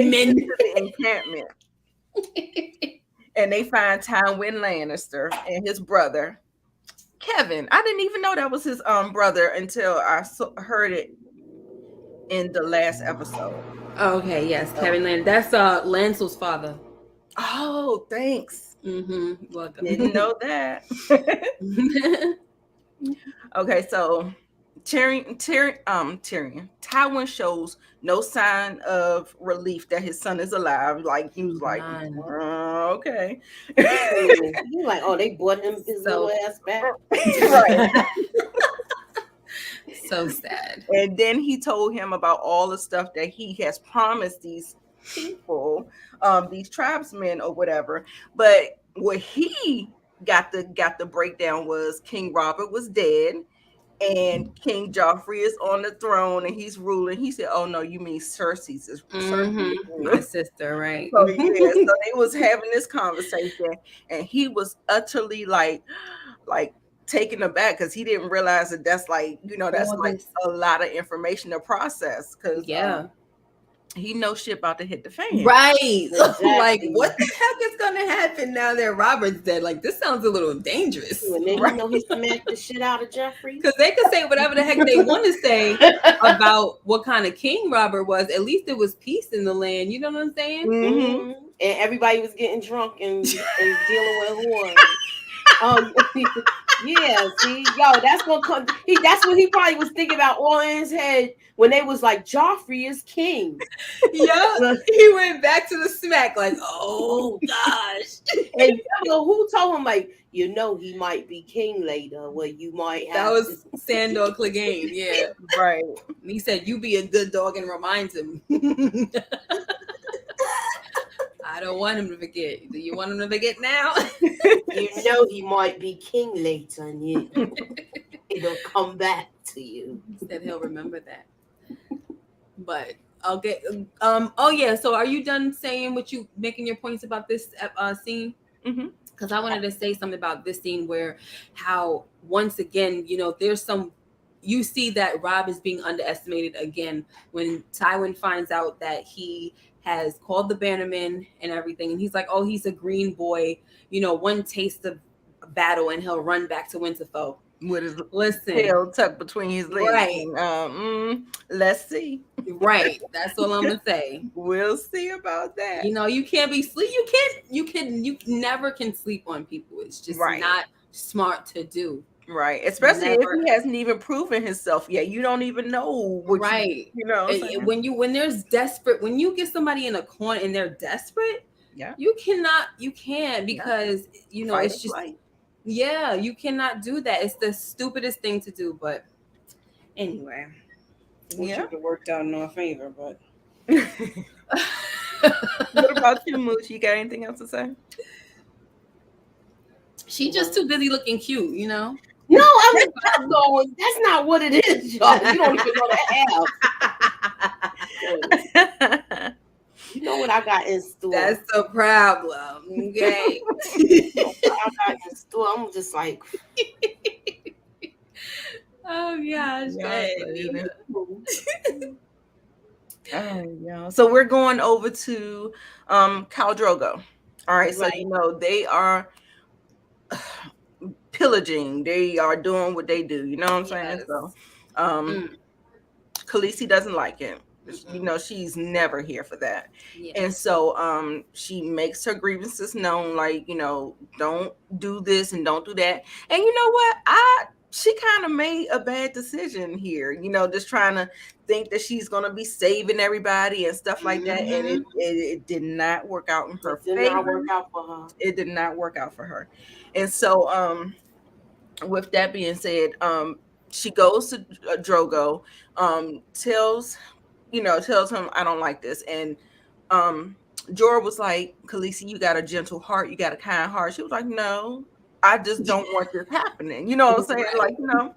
encampment. And they find Tywin Lannister and his brother Kevin. I didn't even know that was his brother until I heard it in the last episode. Okay, yes, Kevin Land. That's Lancel's father. Oh, thanks. Welcome. Didn't know that. Okay, so Tywin shows no sign of relief that his son is alive. Like he was like, okay. He's like, oh, they brought him his little ass back. Right. So sad. And then he told him about all the stuff that he has promised these people, these tribesmen or whatever. But what he got the breakdown was King Robert was dead and King Joffrey is on the throne and he's ruling. He said, oh no, you mean Cersei's my sister, right? So so they was having this conversation and he was utterly like taken aback because he didn't realize that that's like, that's like a lot of information to process. Because he knows shit about to hit the fan. Right. Exactly. Like, what the heck is gonna happen now that Robert's dead? Like, this sounds a little dangerous. And then Right. you know he smacked the shit out of Jeffrey. Because they could say whatever the heck they want to say about what kind of king Robert was. At least it was peace in the land. You know what I'm saying? Mm-hmm. And everybody was getting drunk and dealing with whores. Yeah, see, yo, that's what that's what he probably was thinking about all in his head when they was like, Joffrey is king. Yeah, he went back to the smack, like, oh gosh. And you know, who told him, like, you know, he might be king later, where you might have. That was Sandor Clegane, yeah. Right. And he said, you be a good dog, and reminds him. I don't want him to forget. Do you want him to forget now? You know he might be king later, and it'll come back to you. He said he'll remember that. But okay. Oh yeah. So are you done saying what you making your points about this scene? Mm-hmm. Because I wanted to say something about this scene where how once again, you know, there's some. You see that Robb is being underestimated again when Tywin finds out that he has called the Bannermen and everything, and he's like, "Oh, he's a green boy. You know, one taste of battle, and he'll run back to Winterfell." With his tail tucked between his legs. Right. And, let's see. Right. That's all I'm gonna say. We'll see about that. You know, you can't be sleep. You never can sleep on people. It's just not smart to do. Right. Especially if he hasn't even proven himself yet. You don't even know what you know. When you get somebody in a corner and they're desperate, you can't because you know it's just you cannot do that. It's the stupidest thing to do. But anyway, Wish it worked out in our favor, but what about you, Mooch? You got anything else to say? She's just too busy looking cute, you know. No, I'm going. That's not what it is, y'all. You don't even know the hell. You know what I got in store. That's the problem. Okay. I got in store. I'm just like, oh gosh. Oh yeah. So we're going over to Khal Drogo. All right. So you know they are pillaging. They are doing what they do. You know what I'm saying? So Khaleesi doesn't like it. You know, she's never here for that. And so she makes her grievances known, like, you know, don't do this and don't do that. And you know what? She kind of made a bad decision here, you know, just trying to think that she's going to be saving everybody and stuff like that. And it did not work out in her favor. It did not work out for her. It did not work out for her. And so with that being said, she goes to Drogo, tells him, I don't like this. And Jorah was like, Khaleesi, you got a gentle heart, you got a kind heart. She was like, no, I just don't want this happening. You know what I'm saying? Like, you know,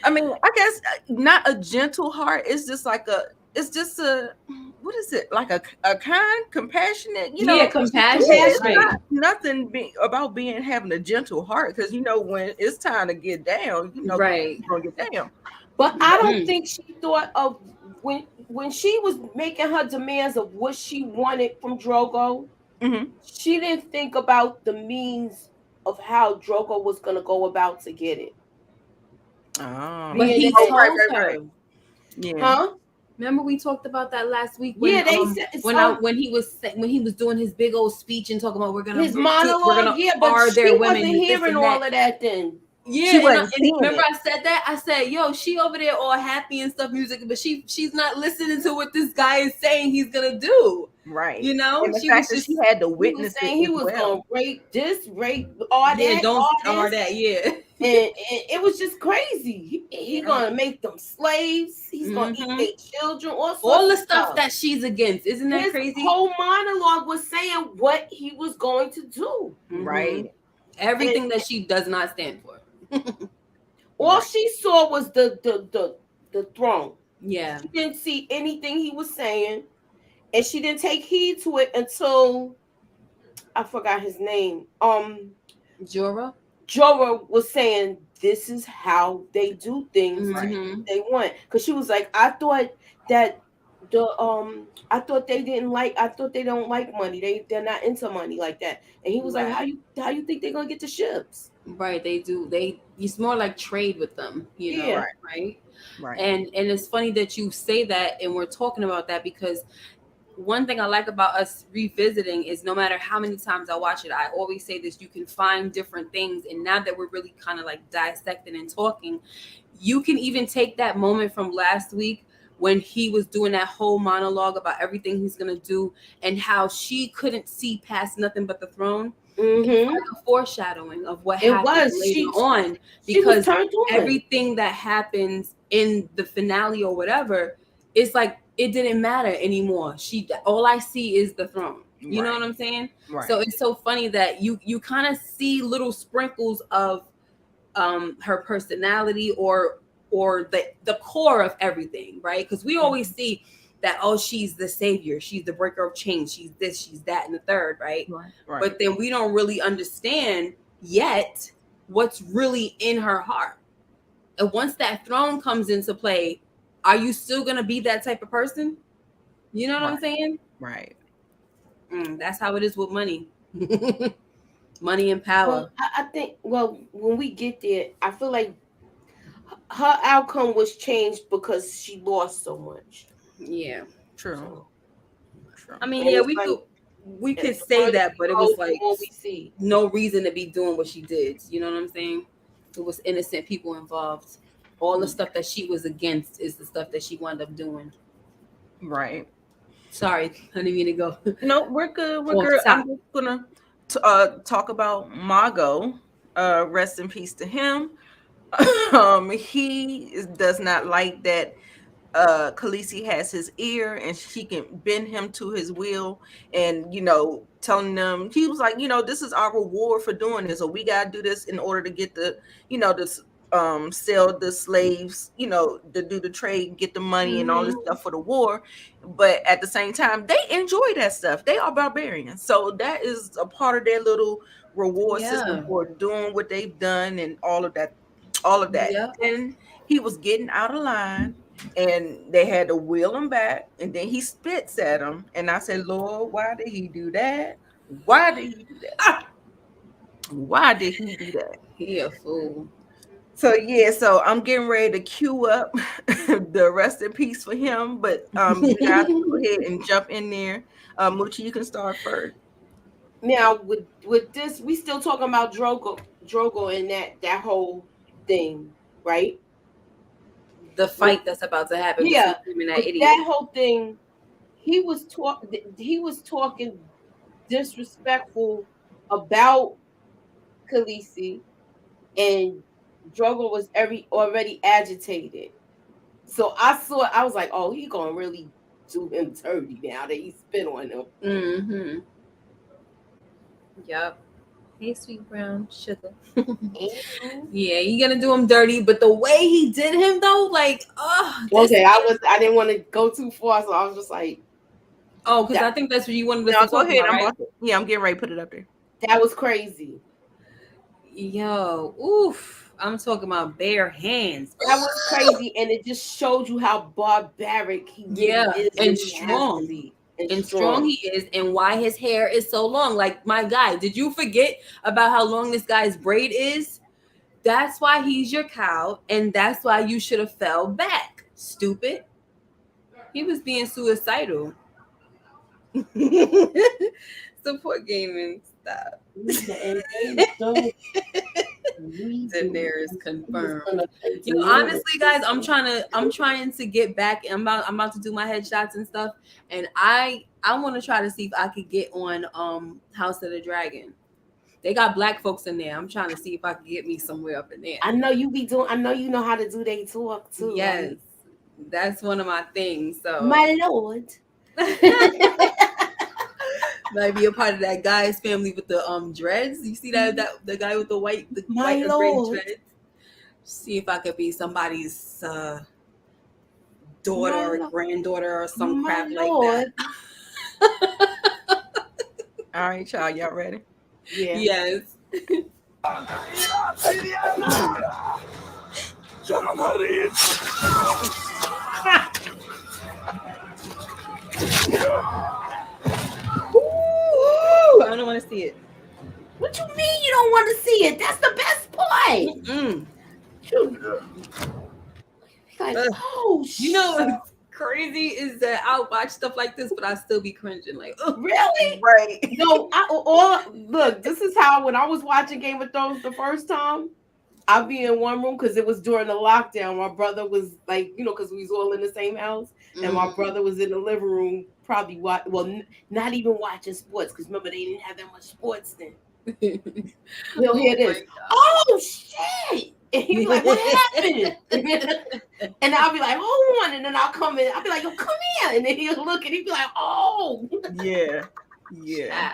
I mean, I guess not a gentle heart. It's just like what is it? Like a kind, compassionate, you know? Yeah, compassion. It's not nothing about having a gentle heart, because you know when it's time to get down, you know, you're gonna get down. But I don't think she thought of when she was making her demands of what she wanted from Drogo. She didn't think about the means of how Drogo was going to go about to get it. But he told her. Yeah. Huh? Remember we talked about that last week when, when he was doing his big old speech and talking about we're gonna monologue. But she wasn't hearing all of that then. Yeah, and remember I said that? I said, yo, she over there all happy and stuff music, but she's not listening to what this guy is saying he's gonna do. Right. You know? And the fact that she had to witness it. He was gonna rape this, rape all that. Yeah, all that, yeah. And it was just crazy. He's gonna make them slaves. He's gonna eat their children. All the stuff that she's against. Isn't that crazy? His whole monologue was saying what he was going to do. Right. Everything that she does not stand for. All she saw was the throne. Yeah. She didn't see anything he was saying, and she didn't take heed to it until I forgot his name. Jorah was saying this is how they do things they want, because she was like, I thought that I thought they didn't like. I thought they don't like money. They're not into money like that. And he was like, Right. how you think they're gonna get the ships? Right, they do. It's more like trade with them, Yeah. right? Right. And it's funny that you say that, and we're talking about that because one thing I like about us revisiting is no matter how many times I watch it, I always say this: you can find different things. And now that we're really kind of like dissecting and talking, you can even take that moment from last week when he was doing that whole monologue about everything he's gonna do and how she couldn't see past nothing but the throne. It's Mm-hmm. like a foreshadowing of what It happens was. later on, She was because turned on. everything that happens in the finale or whatever, it's like it didn't matter anymore. All I see is the throne. You know Right. what I'm saying? Right. So it's so funny that you kind of see little sprinkles of her personality or the core of everything, right? Because we always see that, oh, she's the savior, she's the breaker of chains, she's this, she's that, and the third, right? Right. But then we don't really understand yet what's really in her heart. And once that throne comes into play, are you still gonna be that type of person? You know what I'm saying? Right. That's how it is with money. Money and power. Well, I think. Well, when we get there, I feel like her outcome was changed because she lost so much. Yeah. True. So, True. I mean, and yeah, it's we like, could the say further that, but we it go, was the like more we see. no reason to be doing what she did. You know what I'm saying? It was innocent people involved. All the stuff that she was against is the stuff that she wound up doing. Right. Sorry, I didn't mean to go. No, we're good. We're Off good. I'm top. just gonna talk about Mago. Rest in peace to him. Does not like that Khaleesi has his ear and she can bend him to his will, and telling them, he was like, this is our reward for doing this, or we gotta do this in order to get the this sell the slaves, to do the trade, get the money and all this stuff for the war. But at the same time, they enjoy that stuff. They are barbarians, so that is a part of their little reward system Yeah. for doing what they've done and all of that. Yep. And he was getting out of line, and they had to wheel him back, and then he spits at him, and I said, Lord, why did he do that? Why did he do that? Why did he do that? He a fool. So yeah, so I'm getting ready to queue up the rest in peace for him, but you guys go ahead and jump in there. Moochie, you can start first. Now with this, we still talking about Drogo and that whole thing, right? The fight that's about to happen Yeah, between him and but that idiot. that whole thing, he was talking disrespectful about Khaleesi, and Drogo was already agitated. So I was like, oh, he gonna really do him dirty now that he spit on him. Mm-hmm. Yep. Hey, sweet brown sugar. Yeah, you're gonna do him dirty, but the way he did him though, like, okay, I didn't want to go too far, so I was just like, because I think that's what you wanted us No, to go talk ahead. about, right? I'm getting ready to put it up there. that was crazy. Yo, oof. I'm talking about bare hands. That was crazy, and it just showed you how barbaric he really is, and he has to strong. be. And strong he is, and why his hair is so long. Like, my guy, did you forget about how long this guy's braid is? That's why he's your cow, and that's why you should have fell back, stupid. He was being suicidal. Support gaming, stop. Daenerys confirmed. Yo, honestly, guys, I'm trying to get back. I'm about to do my headshots and stuff, and I want to try to see if I could get on House of the Dragon. They got black folks in there. I'm trying to see if I can get me somewhere up in there. I know you be doing. I know you know how to do they talk too. Yes, right? that's one of my things. So, my lord, might be a part of that guy's family with the dreads. You see that the guy with the white My and lord. red dreads. See if I could be somebody's daughter or granddaughter or some crap like that. All right, y'all ready? Yeah. Yes. Ooh, I don't want to see it. What you mean you don't want to see it? That's the best part. Mm. Like, Ugh. oh, You know what's crazy is that I'll watch stuff like this, but I still be cringing. Like, oh, really? Right. No, look, this is how when I was watching Game of Thrones the first time, I'd be in one room because it was during the lockdown. My brother was like, because we was all in the same house, and my brother was in the living room, probably not even watching sports because remember they didn't have that much sports then. He'll hear this. Oh shit! And he'll be like, "What happened?" And I'll be like, "Hold on," and then I'll come in. I'll be like, "Yo, come here," and then he'll look and he'll be like, "Oh." Yeah. Yeah.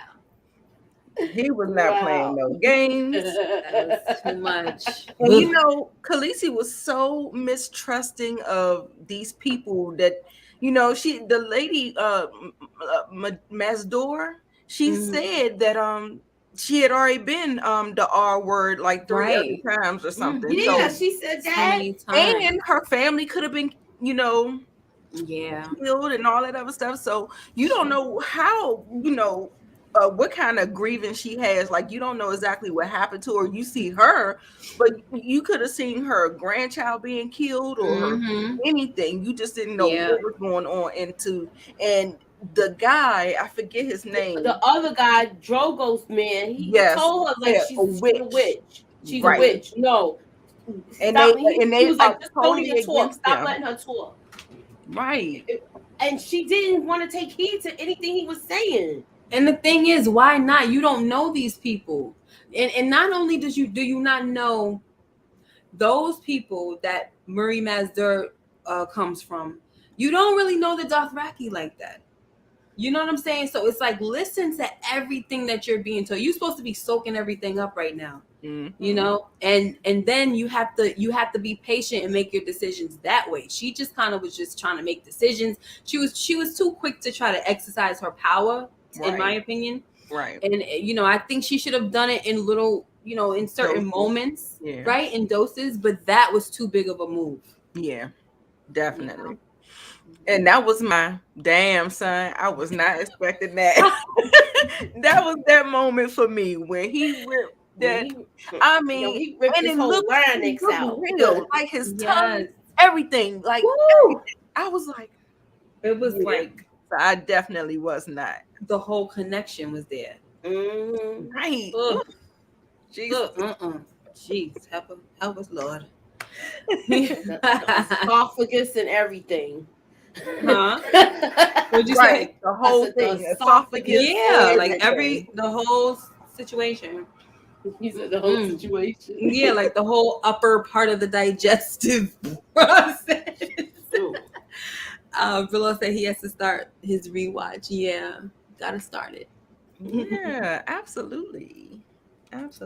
He was not playing no games. That was too much. And Khaleesi was so mistrusting of these people that, the lady Mazdor, she said that she had already been the R word like 3 other times or something. Yeah, So, she said so that. many times. and her family could have been, Yeah. killed and all that other stuff. So you don't know how, what kind of grievance she has. Like, you don't know exactly what happened to her. You see her, but you could have seen her grandchild being killed or anything. You just didn't know what was going on. And the guy, I forget his name. The other guy, Drogo's man, he told her like she's a witch. She's a witch. No. And Stop. they was like, just totally totally talk. Stop them. letting her talk. Right. And she didn't want to take heed to anything he was saying. And the thing is, why not? You don't know these people. And not only do you not know those people that Murray Mazdur comes from, you don't really know the Dothraki like that. You know what I'm saying? So it's like, listen to everything that you're being told. You're supposed to be soaking everything up right now. And then you have to be patient and make your decisions that way. She just kind of was just trying to make decisions. She was too quick to try to exercise her power, in my opinion. Right. And I think she should have done it in little, in certain moments, right, in doses. But that was too big of a move. Yeah, definitely. And that was my damn son. I was not expecting that. That was that moment for me when he ripped that. He ripped his whole larynx out. Real, like his tongue, everything. Like I was like, it was like. So I definitely was not. The whole connection was there. Right. Jeez, help us, Lord. Esophagus and everything. Huh? What'd you say? The whole thing. Esophagus. Yeah, like the whole situation. You said the whole situation. Yeah, like the whole upper part of the digestive process. Willow said he has to start his rewatch. Yeah, gotta start it. Yeah, absolutely. Yes.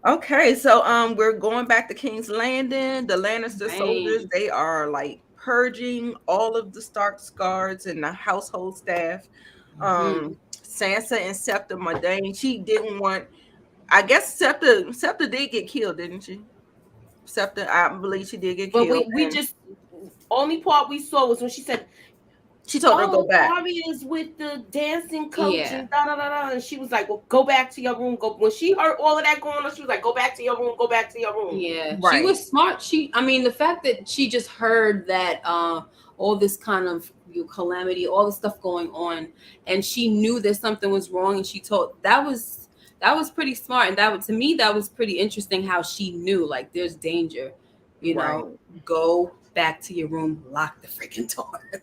Okay, so we're going back to King's Landing. The Lannister soldiers, they are like purging all of the Stark guards and the household staff. Sansa and Septa Mordane, she didn't want. I guess Septa did get killed, didn't she? Septa, I believe she did get killed. But we just only part we saw was when she said. She told her to go back. Arya's with the dancing coach and da da da da, and she was like, "Well, go back to your room." When she heard all of that going on, she was like, "Go back to your room. Go back to your room." Yeah, she was smart. The fact that she just heard that all this kind of calamity, all the stuff going on, and she knew that something was wrong, and she told that was pretty smart, and to me that was pretty interesting how she knew like there's danger, go back to your room, lock the freaking doors.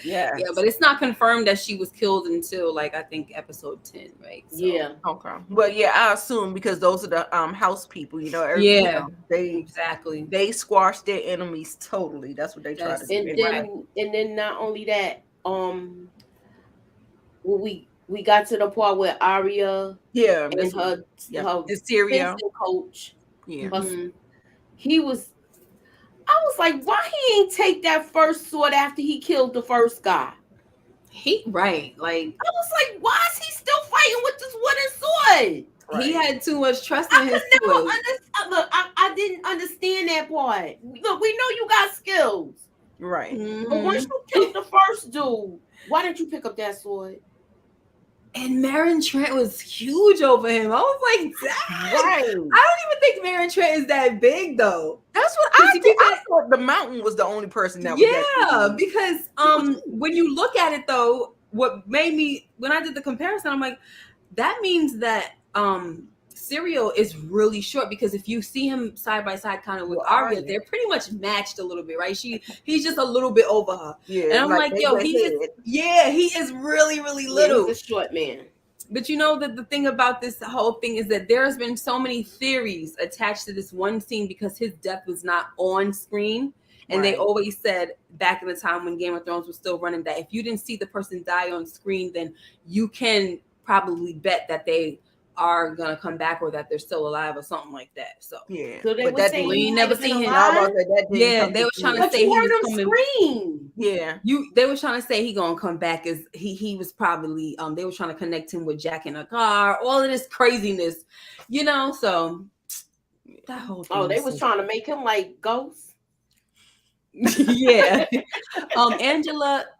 Yeah, but it's not confirmed that she was killed until like I think episode 10, right? So. Yeah. Okay. Well, yeah, I assume because those are the house people, they squash their enemies totally. That's what they try to do. And then not only that, we got to the part where Arya and her Syria coach, he was. I was like, why he ain't take that first sword after he killed the first guy? Like I was like, why is he still fighting with this wooden sword? He had too much trust in his sword. Look, I didn't understand that part. Look, we know you got skills, Right. But once Mhm. you killed the first dude, why didn't you pick up that sword? And Marin Trent was huge over him. I was like, dang. Right. I don't even think Marin Trent is that big though. That's what Because I if did. you I got, thought the mountain was the only person that was that yeah, big. because He was when huge. you look at it though, what made me when I did the comparison, I'm like, that means that Serial is really short, because if you see him side by side kind of with Well, Arya, Arya. they're pretty much matched a little bit, right? He's just a little bit over her. Yeah, And I'm like like, maybe yo, a head. he is really, really Yeah, he's little. a short man. But you know that the thing about this whole thing is that there's been so many theories attached to this one scene because his death was not on screen. And they Right. always said back in the time when Game of Thrones was still running that if you didn't see the person die on screen, then you can probably bet that they are gonna come back or that they're still alive or something like that. So Yeah, So they but were that saying didn't. we he ain't might never have been seen him. I was alive. about to say that didn't Yeah, come they to was trying to But fruition. say you he heard was him coming. scream. Yeah, They were trying to say he gonna come back as he was probably they were trying to connect him with Jack in a car, all of this craziness, so that whole thing Oh, they was was so trying to make him like Ghost. yeah.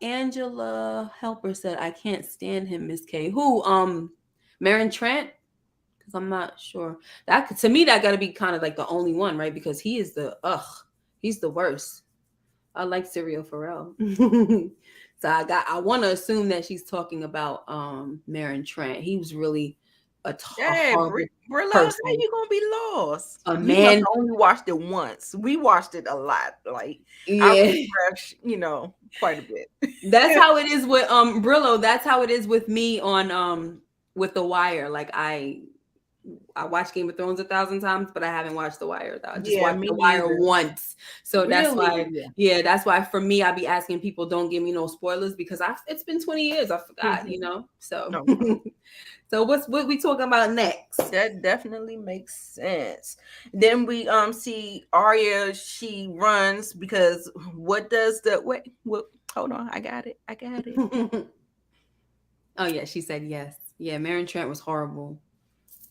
Angela Helper said, I can't stand him, Miss K. Who? Marin Trent? Because I'm not sure. That to me that gotta be kind of like the only one, right? Because he's the worst. I like Serial Pharrell. So I want to assume that she's talking about Marin Trent. He was really a yeah, horrible Brillo, how person. you gonna be lost? A You must man, have only watched it once. We watched it a lot. Like I yeah. refresh, quite a bit. That's how it is with Brillo. That's how it is with me on with The Wire. Like I watched Game of Thrones 1,000 times, but I haven't watched The Wire. I just Yeah, watched me The Wire neither. once. So that's why, Really? Yeah. that's why for me, I be asking people, don't give me no spoilers because it's been 20 years. I forgot, So, No, so what we talking about next? that definitely makes sense. Then we see Arya. She runs because what does the wait? What? Hold on, I got it. I got it. Oh yeah, she said yes. Yeah, Marin Trent was horrible.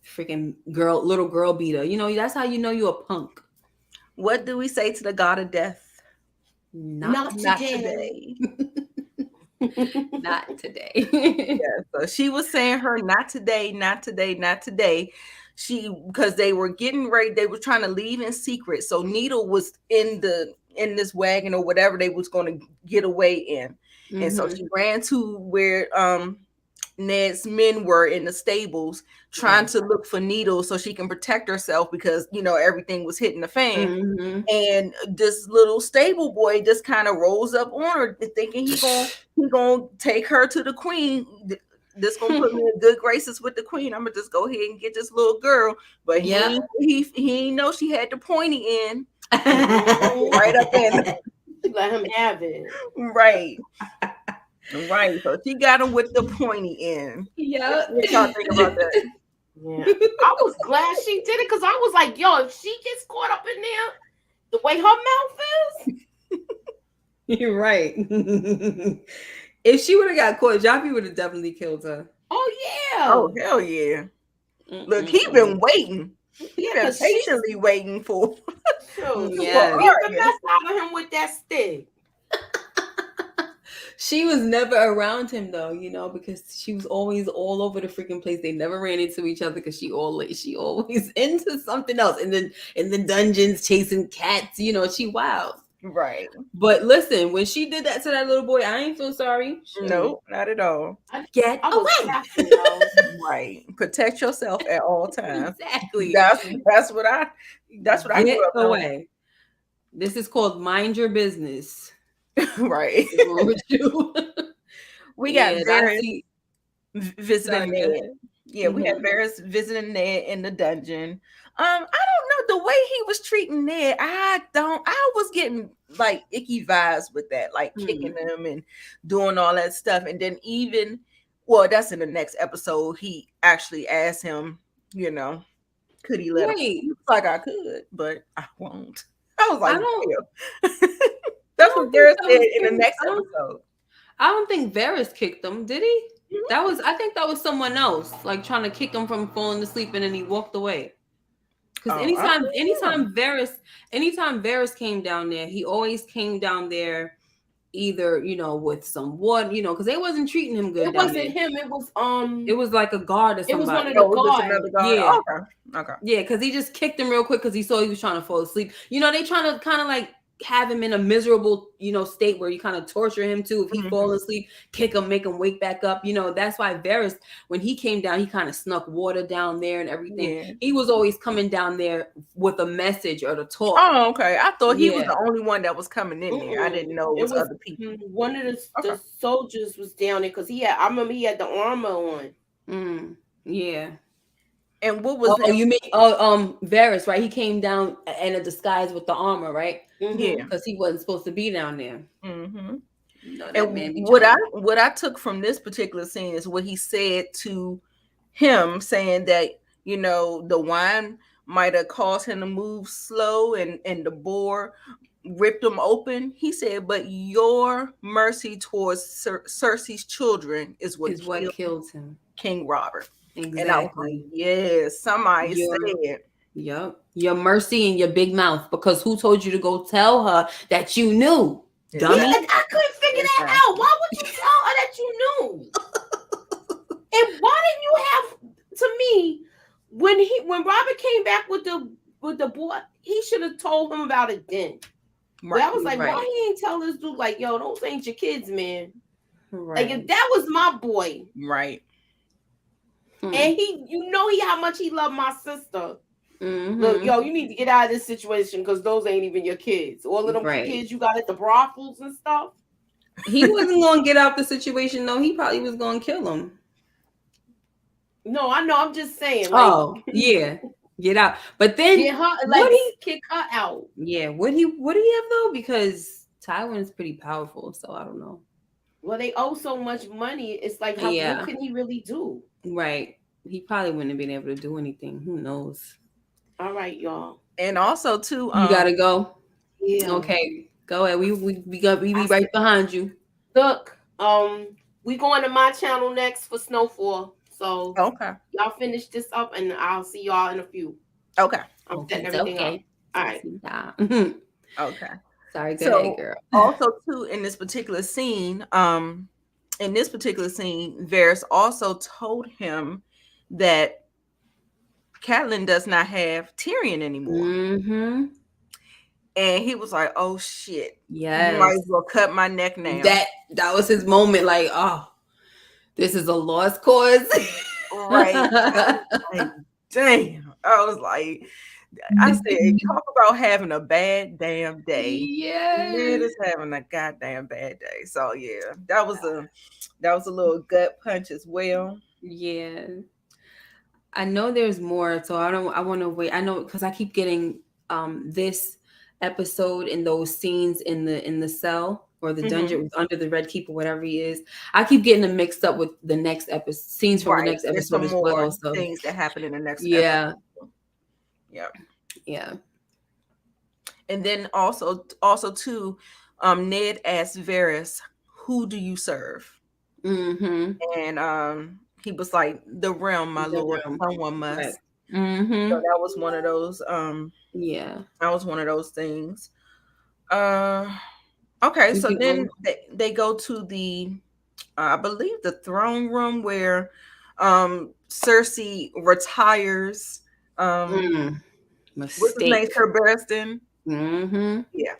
Freaking little girl beater. That's how you know you're a punk. What do we say to the god of death? Not Not Not today. today. not today. Yeah, so she was saying her not today, not today, not today. Because they were getting ready, they were trying to leave in secret. So Nita was in this wagon or whatever they was going to get away in. And so Mhm. she ran to where Ned's men were in the stables trying Right. to look for needles so she can protect herself because everything was hitting the fan. Mhm. And this little stable boy just kind of rolls up on her thinking he gonna take her to the queen. This gonna put me in good graces with the queen. I'm gonna just go ahead and get this little girl. But Yep. he ain't know she had the pointy end Mhm. right up in Let him have it. right. Right. So she got him with the pointy end. Yep. What y'all think about that? Yeah. I was glad she did it because I was like, yo, if she gets caught up in there, the way her mouth is. You're right. If she would have got caught, Joffrey would have definitely killed her. Oh yeah. Oh hell yeah. Look, he been waiting. He been because patiently waiting for Yes. Beat the Arya. mess out of him with that stick. She was never around him though, because she was always all over the freaking place. They never ran into each other because she always into something else. In the dungeons chasing cats, she wild. Right. But listen, when she did that to that little boy, I ain't feel sorry. No, not at all. Get I was away. laughing, yo. Right. Protect yourself at all times. Exactly. That's what I Get grew up on. away. This is called mind your business. Right. What's wrong with you? We got Varys Sorry, visiting go Ned. ahead. Yeah, we had Varys visiting Ned in the dungeon. I don't know the way he was treating Ned. I was getting like icky vibes with that, like kicking him and doing all that stuff. And then that's in the next episode. He actually asked him, could he let him? Wait, He was like, I could, but I won't. I was like, I don't. damn. That's don't what think Varys that said was in the him. next episode. I don't think Varys kicked him, did he? Mhm. I think that was someone else, like trying to kick him from falling asleep, and then he walked away. Because Oh, I don't know. anytime Varys came down there, he always came down there either, with some water, because they wasn't treating him good It down wasn't there. him. It was like a guard or It was one somebody. of the Oh, it was guards. another guy. Yeah. Okay. Yeah, because he just kicked him real quick because he saw he was trying to fall asleep. They trying to kind of like have him in a miserable, state where you kind of torture him too. If he fall asleep, kick him, make him wake back up. That's why Varys, when he came down, he kind of snuck water down there and everything. Yeah. He was always coming down there with a message or to talk. Oh, okay. I thought he was Yeah. the only one that was coming in there. I didn't know it was other people. One of the Okay. soldiers was down there because I remember he had the armor on. Yeah. And what was Oh, you mean Varys, right? He came down in a disguise with the armor, right? Yeah. Because he wasn't supposed to be down there. Mm-hmm. That man be what trying- I took from this particular scene is what he said to him, saying that the wine might have caused him to move slow, and the boar ripped him open. He said, "But your mercy towards Cersei's children is what killed him, King Robert." Exactly. And I was like, "Yes, somebody said." Yep. Your mercy and your big mouth, because who told you to go tell her that you knew? Dummy. Yeah, I couldn't figure that out. Why would you tell her that you knew? And why didn't you have, to me, when Robert came back with the boy, he should have told him about it then. Right, but I was like, why he ain't tell this dude, like, yo, those ain't your kids, man. Right. Like, if that was my boy. Right. And he how much he loved my sister. Look, yo, you need to get out of this situation because those ain't even your kids. All of them kids you got at the brothels and stuff. He wasn't going to get out the situation, though. He probably was going to kill him. No, I know. I'm just saying. Like, yeah, get out. But then kick her out. Yeah, would he have though? Because Tywin is pretty powerful, so I don't know. Well, they owe so much money. It's like, what can he really do? Right. He probably wouldn't have been able to do anything. Who knows? All right, y'all. And also too, you gotta go. Yeah. Okay, go ahead. We be right behind you. Look, we going to my channel next for Snowfall. So y'all finish this up, and I'll see y'all in a few. Okay. I'm setting everything up. All right. Okay. Sorry, go ahead, girl. Also too, in this particular scene, Varys also told him that Catelyn does not have Tyrion anymore. Mm-hmm. And he was like, "Oh shit! Yes, you might as well cut my neck now." That was his moment. Like, oh, this is a lost cause. Right? Like, damn. I was like, I said, talk about having a bad damn day. Yeah, man is having a goddamn bad day. So yeah, that was a little gut punch as well. Yeah. I know there's more, so I want to wait. I know because I keep getting this episode and those scenes in the cell or the dungeon under the Red Keep or whatever he is. I keep getting them mixed up with the next episode scenes from the next episode as well. So things that happen in the next episode. Yeah. And then also too, Ned asked Varys, "Who do you serve?" Mm-hmm. And he was like, "The realm, my lord. Someone must." Right. Mm-hmm. So that was one of those. That was one of those things. Okay, so then they go to the, I believe, the throne room where Cersei retires. What's his name? Sir Barristan. Mm-hmm. Yeah.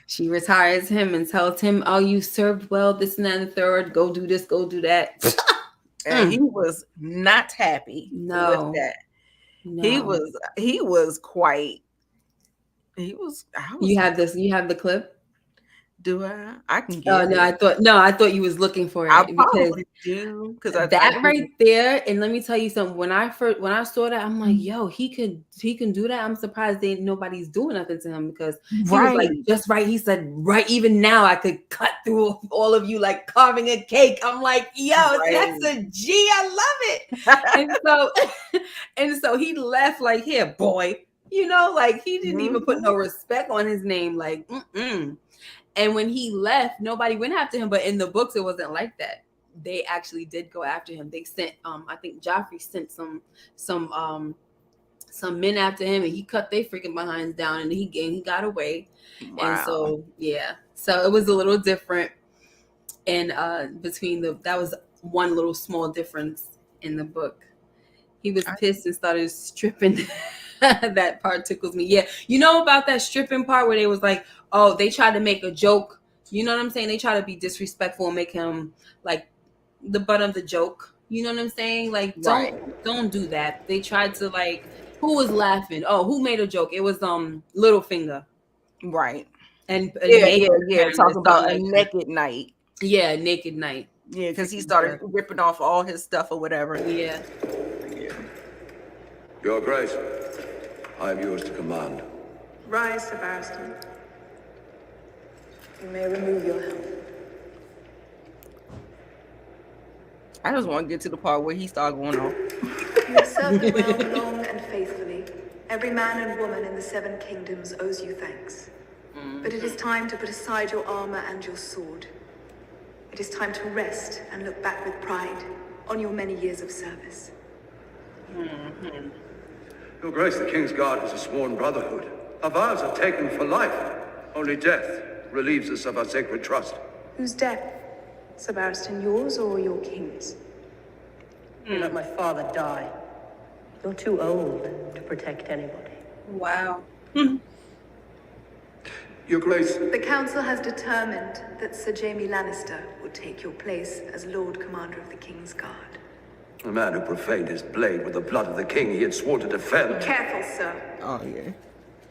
She retires him and tells him, "Oh, you served well, this and that and the third. Go do this, go do that." And he was not happy with that. No. He was quite. You have the clip? Do I? I can get it. I thought you was looking for it. I probably do, because that right there. And let me tell you something. When I saw that, I'm like, yo, he can do that. I'm surprised nobody's doing nothing to him, because he was like, just right. He said, right, even now I could cut through all of you like carving a cake. I'm like, yo, that's a G. I love it. And so he left like, here, boy. Like he didn't even put no respect on his name. Like, And when he left, nobody went after him. But in the books, it wasn't like that. They actually did go after him. They sent, I think Joffrey sent some some men after him, and he cut their freaking behinds down, and he got away. Wow. And so so it was a little different. And between that was one little small difference in the book. He was pissed and started stripping. That part tickles me. Yeah, you know about that stripping part where they was like, oh, they tried to make a joke. You know what I'm saying? They try to be disrespectful and make him like the butt of the joke. You know what I'm saying? Like, don't do that. They tried to like, who was laughing? Oh, who made a joke? It was Littlefinger. Right. And yeah. Talking about a naked knight. Yeah, naked knight. Yeah, because he started ripping off all his stuff or whatever. Yeah. Your Grace, I am yours to command. Rise, Sir Barristan. You may remove your helmet. I just want to get to the part where he started going on. You have served the realm long and faithfully. Every man and woman in the 7 kingdoms owes you thanks. But it is time to put aside your armor and your sword. It is time to rest and look back with pride on your many years of service. Your Grace, the King's Guard is a sworn brotherhood. Our vows are taken for life. Only death relieves us of our sacred trust. Whose death? Sir Barristan, yours or your king's? You let my father die. You're too old to protect anybody. Wow. Your Grace. The council has determined that Sir Jaime Lannister will take your place as Lord Commander of the King's Guard. A man who profaned his blade with the blood of the king he had sworn to defend. Careful, sir. Oh yeah.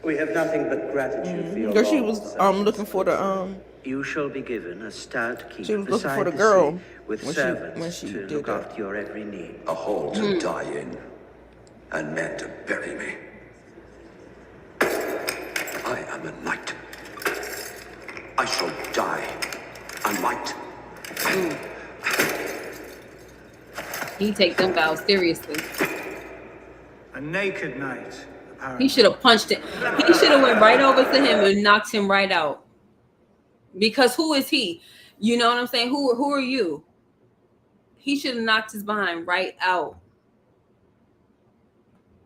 We have nothing but gratitude for your Because she was looking for the You shall be given a stout keep she was looking beside for the the girl sea with when servants she to did look that. after your every need. A hole to die in, and men to bury me. I am a knight. I shall die a knight. He take them vows seriously. A naked knight, apparently. He should have punched it. He should have went right over to him and knocked him right out. Because who is he? You know what I'm saying? Who are you? He should have knocked his behind right out.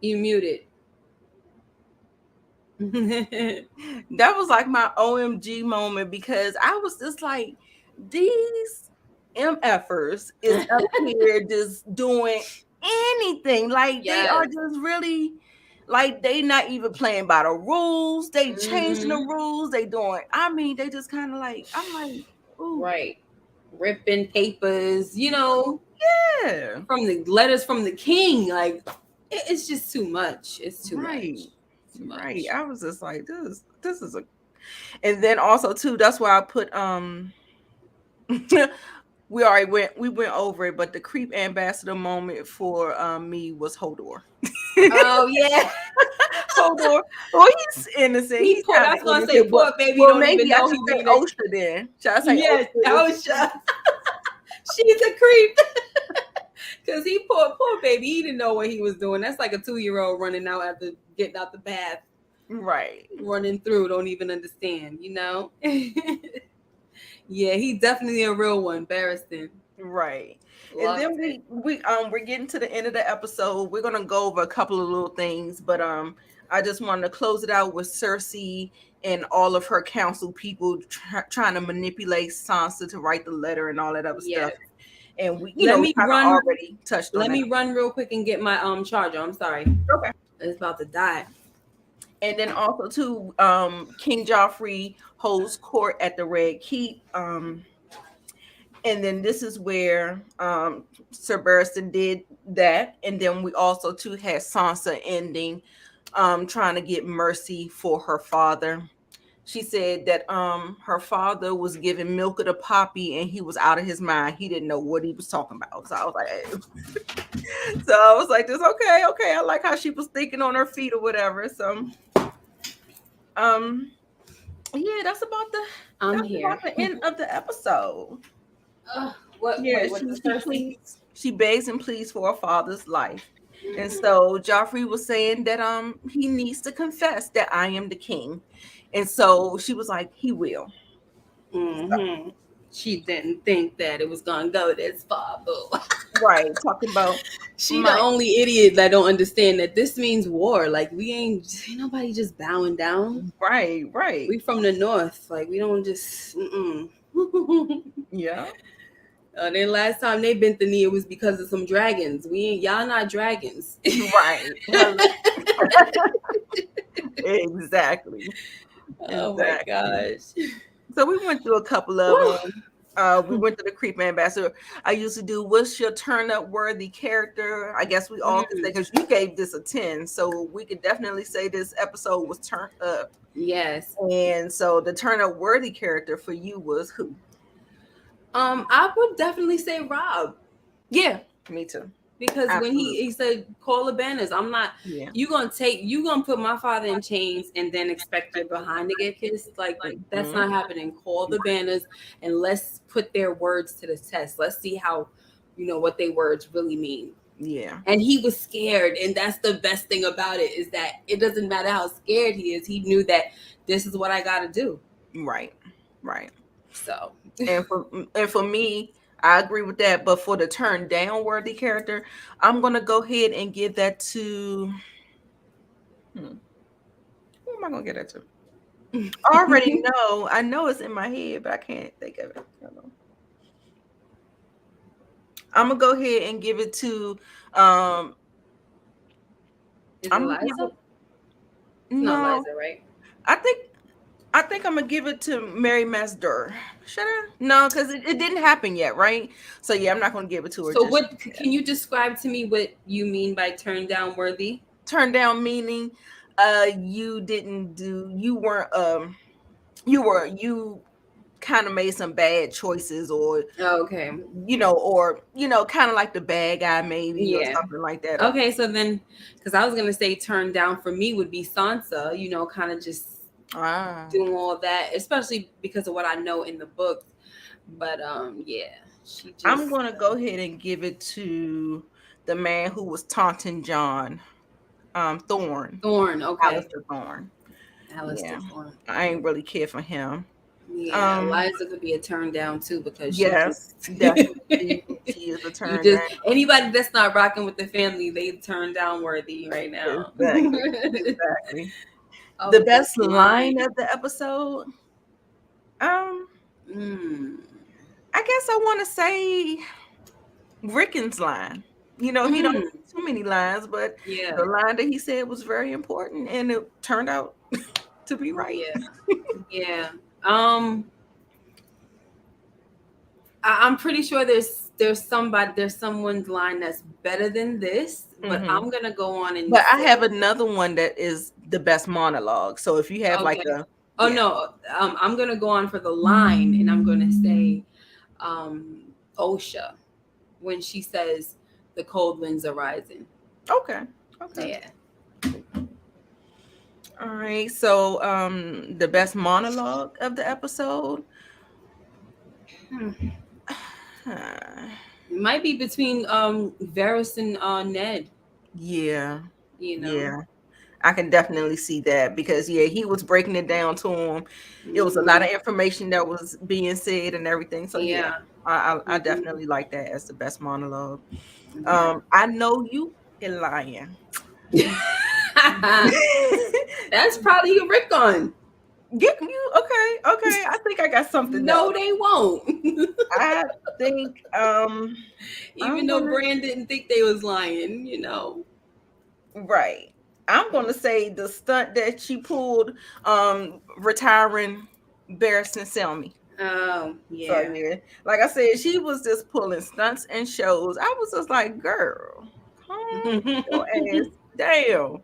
You muted. That was like my OMG moment because I was just like, these MFers is up here just doing anything. Like they are just really like they not even playing by the rules. They changing the rules. They doing, I mean, they just kind of like, I'm like, ooh. Right. Ripping papers, you know. Yeah. From the letters from the king. Like it's just too much. It's too much. Right. I was just like, this is a, and then also too, that's why I put we went over it, but the creep ambassador moment for me was Hodor. Oh yeah. Hodor. Well, he's innocent. He's poor. That's gonna say poor baby. Well, don't maybe even know I should say Osha then. Should I say Osha? She's a creep. Cause he poor baby. He didn't know what he was doing. That's like a 2-year-old running out after getting out the bath. Right. Running through, don't even understand, you know? Yeah, he's definitely a real one, Barristan. Right. And then we're getting to the end of the episode. We're gonna go over a couple of little things, but I just wanted to close it out with Cersei and all of her council people trying to manipulate Sansa to write the letter and all that other stuff. And we, you know, we already touched on that. Let me run real quick and get my charger. I'm sorry. Okay. It's about to die. And then also too, King Joffrey holds court at the Red Keep. And then this is where Sir Barristan did that. And then we also too had Sansa ending, trying to get mercy for her father. She said that her father was giving milk of the poppy and he was out of his mind. He didn't know what he was talking about. So I was like, hey. So I was like, this okay. I like how she was thinking on her feet or whatever. So yeah, that's about the end of the episode. She begs and pleads for her father's life. Mm-hmm. And so Joffrey was saying that he needs to confess that I am the king. And so she was like, he will. Mm-hmm. she didn't think that it was gonna go this far, boo. Right, talking about She the my only idiot that don't understand that this means war. Like we ain't nobody just bowing down. right. We from the north. Like we don't just. Mm-mm. Yeah. Then last time they bent the knee, it was because of some dragons. We ain't y'all not dragons. Right. Exactly. Oh my Exactly. gosh. So we went through a couple of Whew. them. We went to the Creep Ambassador. I used to do what's your turn up worthy character? I guess we all could say because you gave this a 10. So we could definitely say this episode was turned up. Yes. And so the turn up worthy character for you was who? I would definitely say Robb. Yeah, me too. Because when he said call the banners, I'm not. Yeah. You gonna put my father in chains and then expect your behind to get kissed? Like that's not happening. Call the banners and let's put their words to the test. Let's see how, what their words really mean. Yeah. And he was scared, and that's the best thing about it is that it doesn't matter how scared he is. He knew that this is what I got to do. Right. So and for me, I agree with that. But for the turn down worthy character, I'm gonna go ahead and give that to. Who am I gonna give that to? I already know. I know it's in my head, but I can't think of it. I'm gonna go ahead and give it to. Is it Liza? Not Liza, right? I think I'm gonna give it to Mary Masdur. Should I? No, because it didn't happen yet, right? So yeah, I'm not gonna give it to her. So what can you describe to me what you mean by turn down worthy? Turn down meaning you kind of made some bad choices or okay. Kind of like the bad guy maybe or something like that. Okay, so then because I was gonna say turn down for me would be Sansa, kind of just doing all that, especially because of what I know in the book. But she just I'm gonna go ahead and give it to the man who was taunting Jon. Thorne, okay. Alistair Thorne. Thorne. I ain't really care for him. Yeah, Liza could be a turn down too because definitely she is a turn down. Anybody that's not rocking with the family, they turn down worthy right now. Exactly. The best line of the episode. I guess I want to say Rickon's line. He don't have too many lines, but the line that he said was very important, and it turned out to be right. Yeah. I'm pretty sure there's someone's line that's better than this, but I'm gonna go on and. But I have another one that is the best monologue. So if you have no, I'm gonna go on for the line, and I'm gonna say, Osha, when she says the cold winds are rising. Okay. Yeah. All right. So the best monologue of the episode. It might be between Varys and Ned. Yeah. Yeah. I can definitely see that because he was breaking it down to him. It was a lot of information that was being said and everything. So I definitely like that as the best monologue. I know you can lying. That's probably a Rick on. Get you okay. I think I got something. No, they won't. I think even though Bran didn't think they was lying, Right. I'm gonna say the stunt that she pulled, retiring Barristan Selmy. Oh yeah. So, like I said, she was just pulling stunts and shows. I was just like, girl, calm your ass down.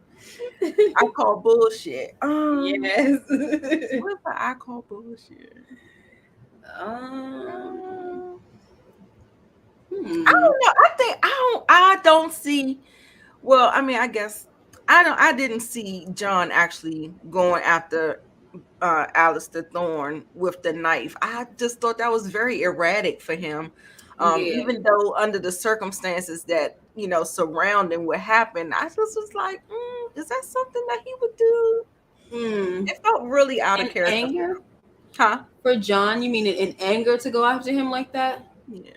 I call bullshit. Yes. What if I call bullshit? I don't know. I don't see. Well, I mean, I guess I didn't see Jon actually going after Alistair Thorne with the knife. I just thought that was very erratic for him. Even though under the circumstances that surrounding what happened, I just was like, is that something that he would do? It felt really out of character. Anger? Huh? For John, you mean in anger to go after him like that? Yeah.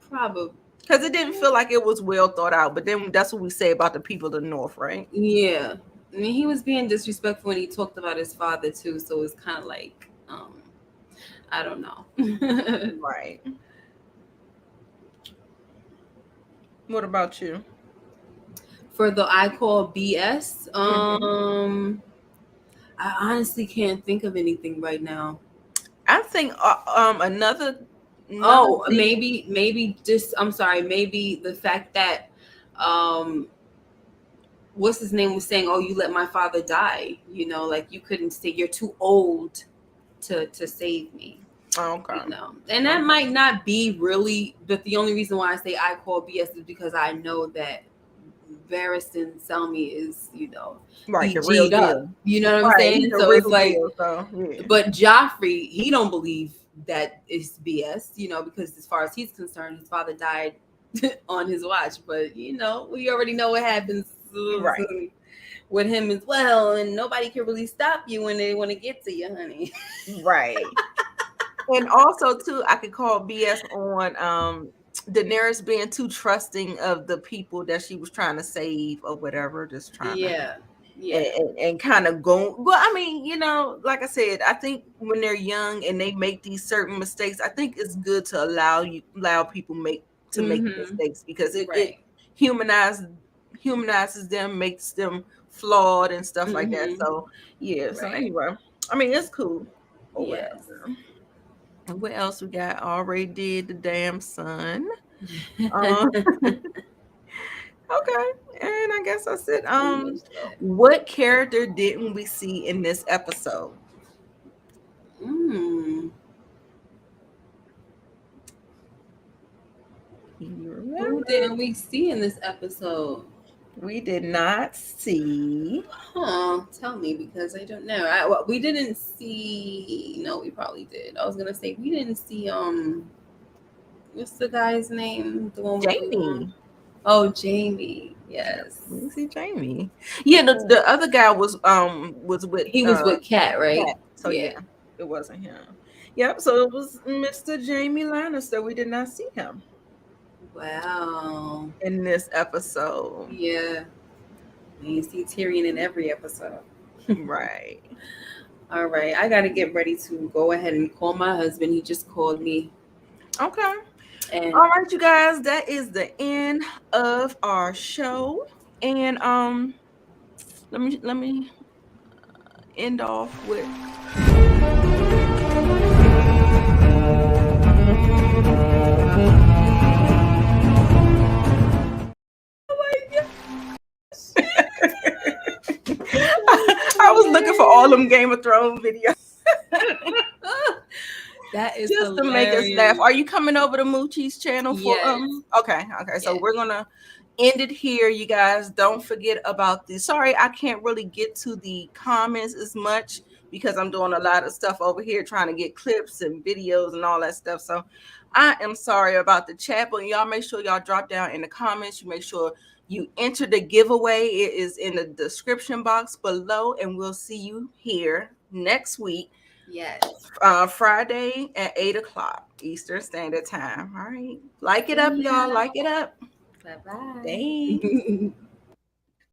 Probably. Because it didn't feel like it was well thought out. But then that's what we say about the people of the North, right? Yeah. I mean, he was being disrespectful when he talked about his father too, so it's kind of like, I don't know. Right. What about you? For the I call BS, Mm-hmm. I honestly can't think of anything right now. I think another Oh, thing. maybe just I'm sorry, maybe the fact that um what's his name was saying, "Oh, you let my father die." You know, like you couldn't say you're too old to save me. Okay. You know, and that might not be really, but the only reason why I say I call BS is because I know that Varys and Selmy is, Right, he the real G'd up. deal. You know what I'm Right, he's saying? the So it's real like, deal. So yeah. but Joffrey, he don't believe that it's BS, because as far as he's concerned, his father died on his watch. But we already know what happens Right. with him as well, and nobody can really stop you when they want to get to you, honey. Right. And also too, I could call BS on Daenerys being too trusting of the people that she was trying to save or whatever, just trying to Yeah. and kind of going. Well, I mean, like I said, I think when they're young and they make these certain mistakes, I think it's good to allow people make mistakes because it Right. humanizes them, makes them flawed and stuff like that. Mm-hmm. So yeah. So Right. anyway, I mean, it's cool or whatever. Yes. And what else we got? Already did the damn sun. Um, okay, and I guess that's it. Pretty much that. What character didn't we see in this episode? Mm. You Who remember? didn't we see in this episode? We did not see. Huh? Tell me, because I don't know. We didn't see. No, we probably did. I was gonna say we didn't see. What's the guy's name? The one with the long. Jamie. Oh, Jamie. Yeah, Yes. we didn't see Jamie. Yeah, the other guy was with He was with Kat, right? Kat. So yeah, it wasn't him. Yep. So it was Mr. Jamie Lannister. We did not see him Wow. in this episode. Yeah. You see Tyrion in every episode. Right. All right. I got to get ready to go ahead and call my husband. He just called me. Okay. And all right, you guys, that is the end of our show. And let me end off with I was looking for all them Game of Thrones videos. that is just hilarious. to make us laugh. Are you coming over to Moochie's channel for Yes. Okay. So we're gonna end it here, you guys. Don't forget about this. Sorry, I can't really get to the comments as much because I'm doing a lot of stuff over here trying to get clips and videos and all that stuff. So I am sorry about the chat, but y'all make sure y'all drop down in the comments. You make sure you enter the giveaway. It is in the description box below, and we'll see you here next week. Yes. Friday at 8:00 Eastern Standard Time. All right. Like it up, y'all. Like it up. Bye-bye. Thanks.